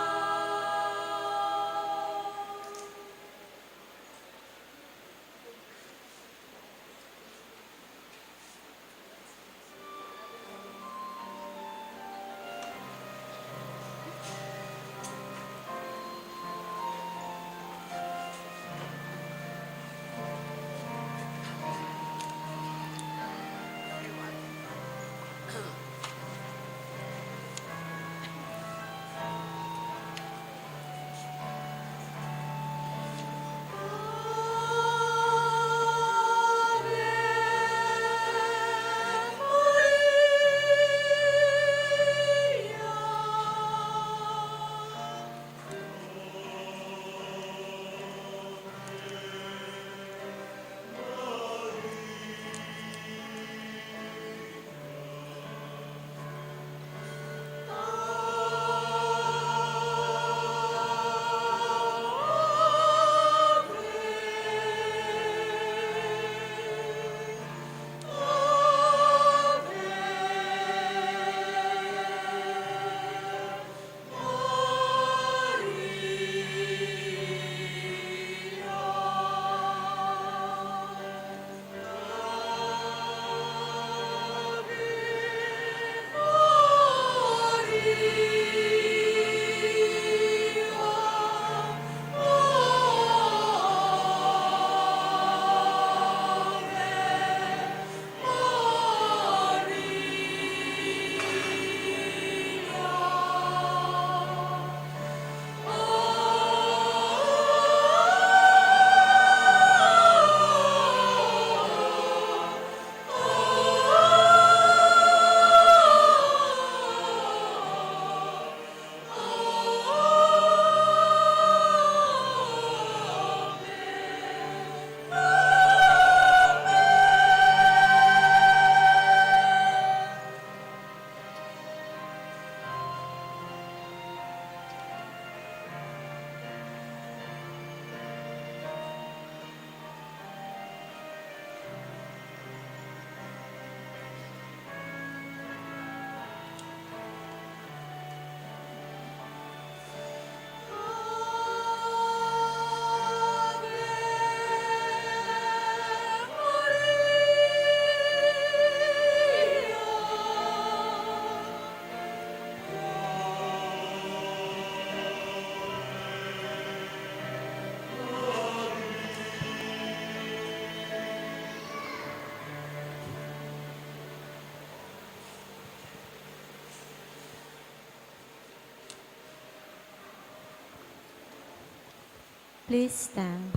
Speaker 1: Please stand.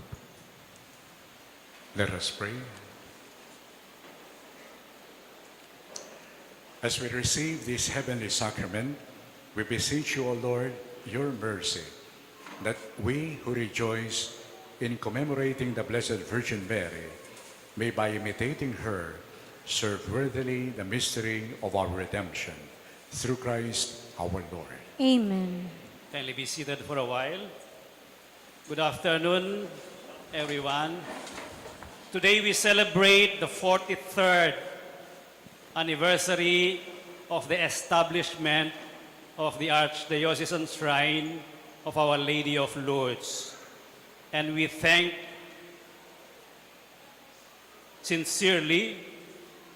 Speaker 3: Let us pray. As we receive this heavenly sacrament, we beseech you, O Lord, your mercy, that we who rejoice in commemorating the Blessed Virgin Mary may, by imitating her, serve worthily the mystery of our redemption. Through Christ our Lord.
Speaker 1: Amen.
Speaker 9: Kindly be seated for a while. Good afternoon, everyone. Today we celebrate the 43rd anniversary of the establishment of the Archdiocesan Shrine of Our Lady of Lourdes. And we thank sincerely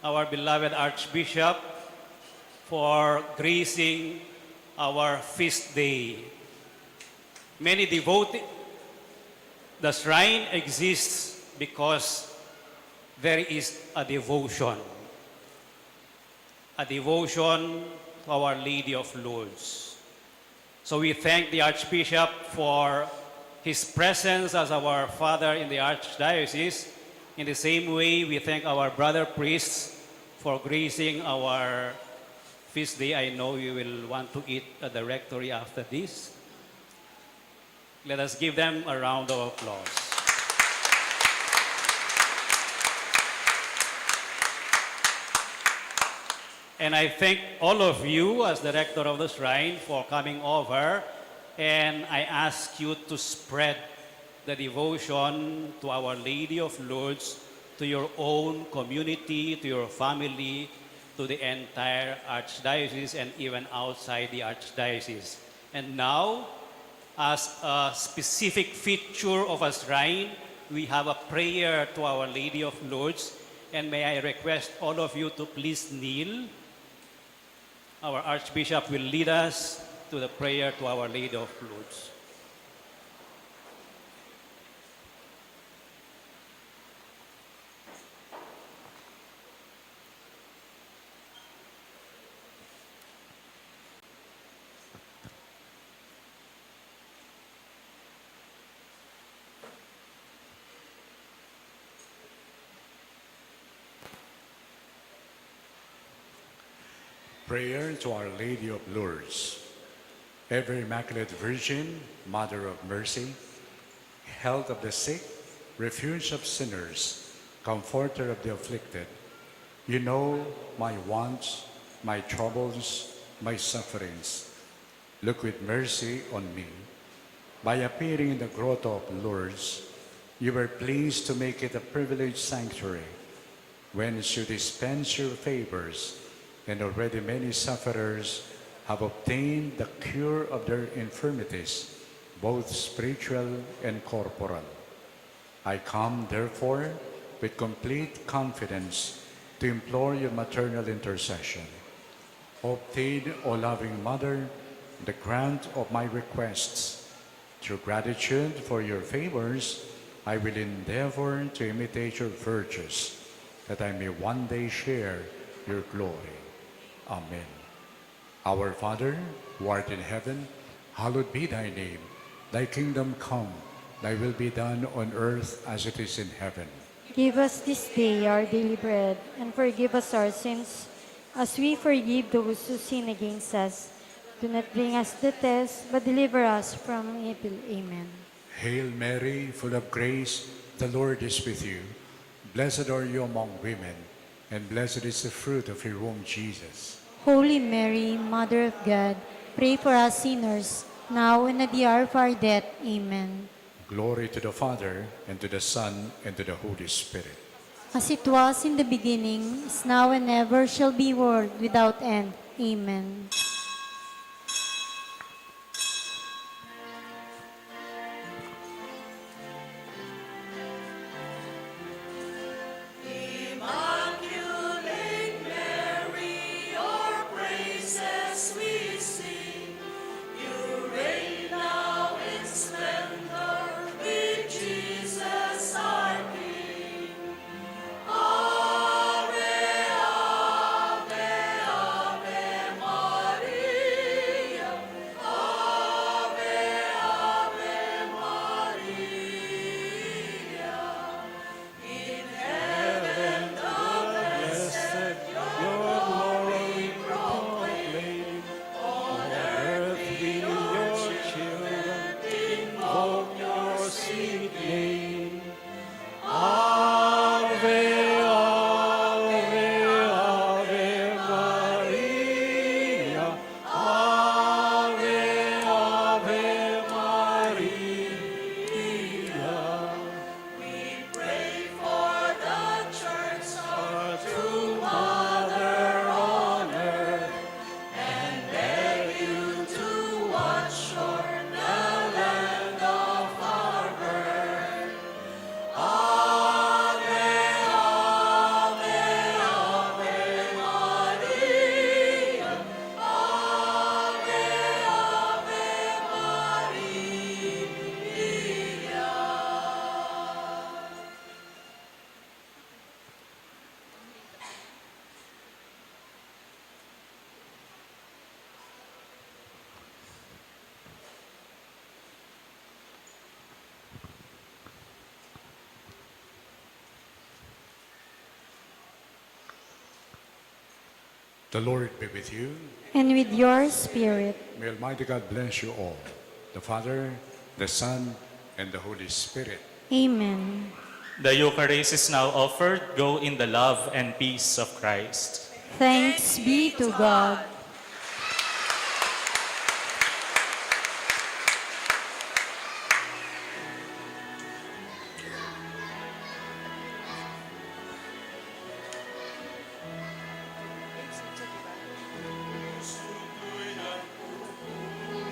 Speaker 9: our beloved Archbishop for gracing our feast day. Many devoted, the shrine exists because there is a devotion to Our Lady of Lourdes. So we thank the Archbishop for his presence as our father in the Archdiocese. In the same way, we thank our brother priests for gracing our feast day. I know you will want to eat at the rectory after this. Let us give them a round of applause. And I thank all of you as the rector of the shrine for coming over. And I ask you to spread the devotion to Our Lady of Lourdes to your own community, to your family, to the entire Archdiocese, and even outside the Archdiocese. And now, as a specific feature of a shrine, we have a prayer to Our Lady of Lourdes. And may I request all of you to please kneel. Our Archbishop will lead us to the prayer to Our Lady of Lourdes.
Speaker 3: Prayer to Our Lady of Lourdes. Ever Immaculate Virgin, Mother of Mercy, health of the sick, refuge of sinners, comforter of the afflicted, you know my wants, my troubles, my sufferings. Look with mercy on me. By appearing in the grotto of Lourdes, you were pleased to make it a privileged sanctuary, whence you dispense your favors, and already many sufferers have obtained the cure of their infirmities, both spiritual and corporal. I come, therefore, with complete confidence to implore your maternal intercession. Obtain, O loving Mother, the grant of my requests. Through gratitude for your favors, I will endeavor to imitate your virtues, that I may one day share your glory. Amen. Our Father, who art in heaven, hallowed be thy name. Thy kingdom come, thy will be done on earth as it is in heaven.
Speaker 1: Give us this day our daily bread, and forgive us our sins, as we forgive those who sin against us. Do not bring us to test, but deliver us from evil. Amen.
Speaker 3: Hail Mary, full of grace, the Lord is with you. Blessed are you among women, and blessed is the fruit of your womb, Jesus.
Speaker 1: Holy Mary, Mother of God, pray for us sinners, now and at the hour of our death. Amen.
Speaker 3: Glory to the Father, and to the Son, and to the Holy Spirit.
Speaker 1: As it was in the beginning, is now and ever shall be, world without end. Amen.
Speaker 2: Immaculate Mary, your praises we sing. You reign now in splendor with Jesus our King. Ave, Ave, Ave Maria.
Speaker 3: The Lord be with you.
Speaker 1: and with your spirit.
Speaker 3: May Almighty God bless you all, the Father, the Son, and the Holy Spirit.
Speaker 1: Amen.
Speaker 5: The Eucharist is now offered. Go in the love and peace of Christ.
Speaker 1: Thanks be to God.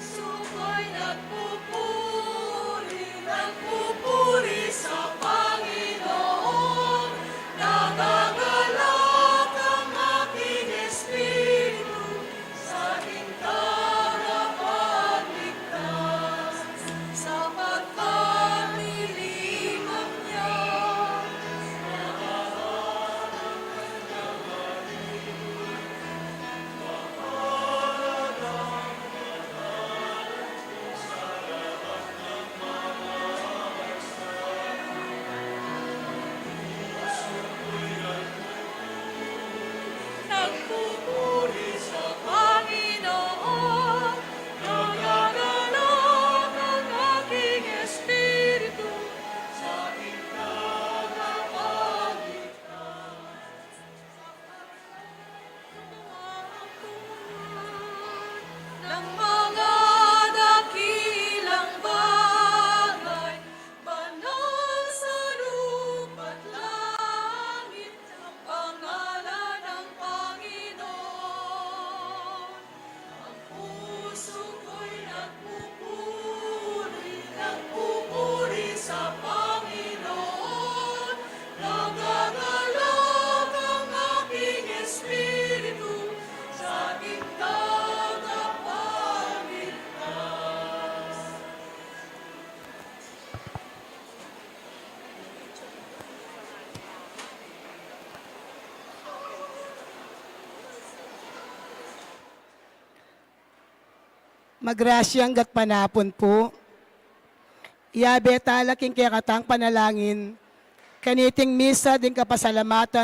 Speaker 2: Suko'y nagpupuri sa Panginoon. Nagagalak ang aking espiritu sa ating tagapagligtas. Sapagkat nilingap niya. Nagpupuri sa Panginoon, nagagalak ang aking espiritu sa ating tagapagligtas. Ng mga dakilang bagay, banal sa lupa't langit, ang pangalan ng Panginoon. Ang puso ko'y nagpupuri sa Panginoon. Nagagalak ang aking espiritu sa ating tagapagligtas.
Speaker 10: Magrasyang gat panapon po. Iabe talaking kaya katang panalangin. Kaniting misa din kapasalamatan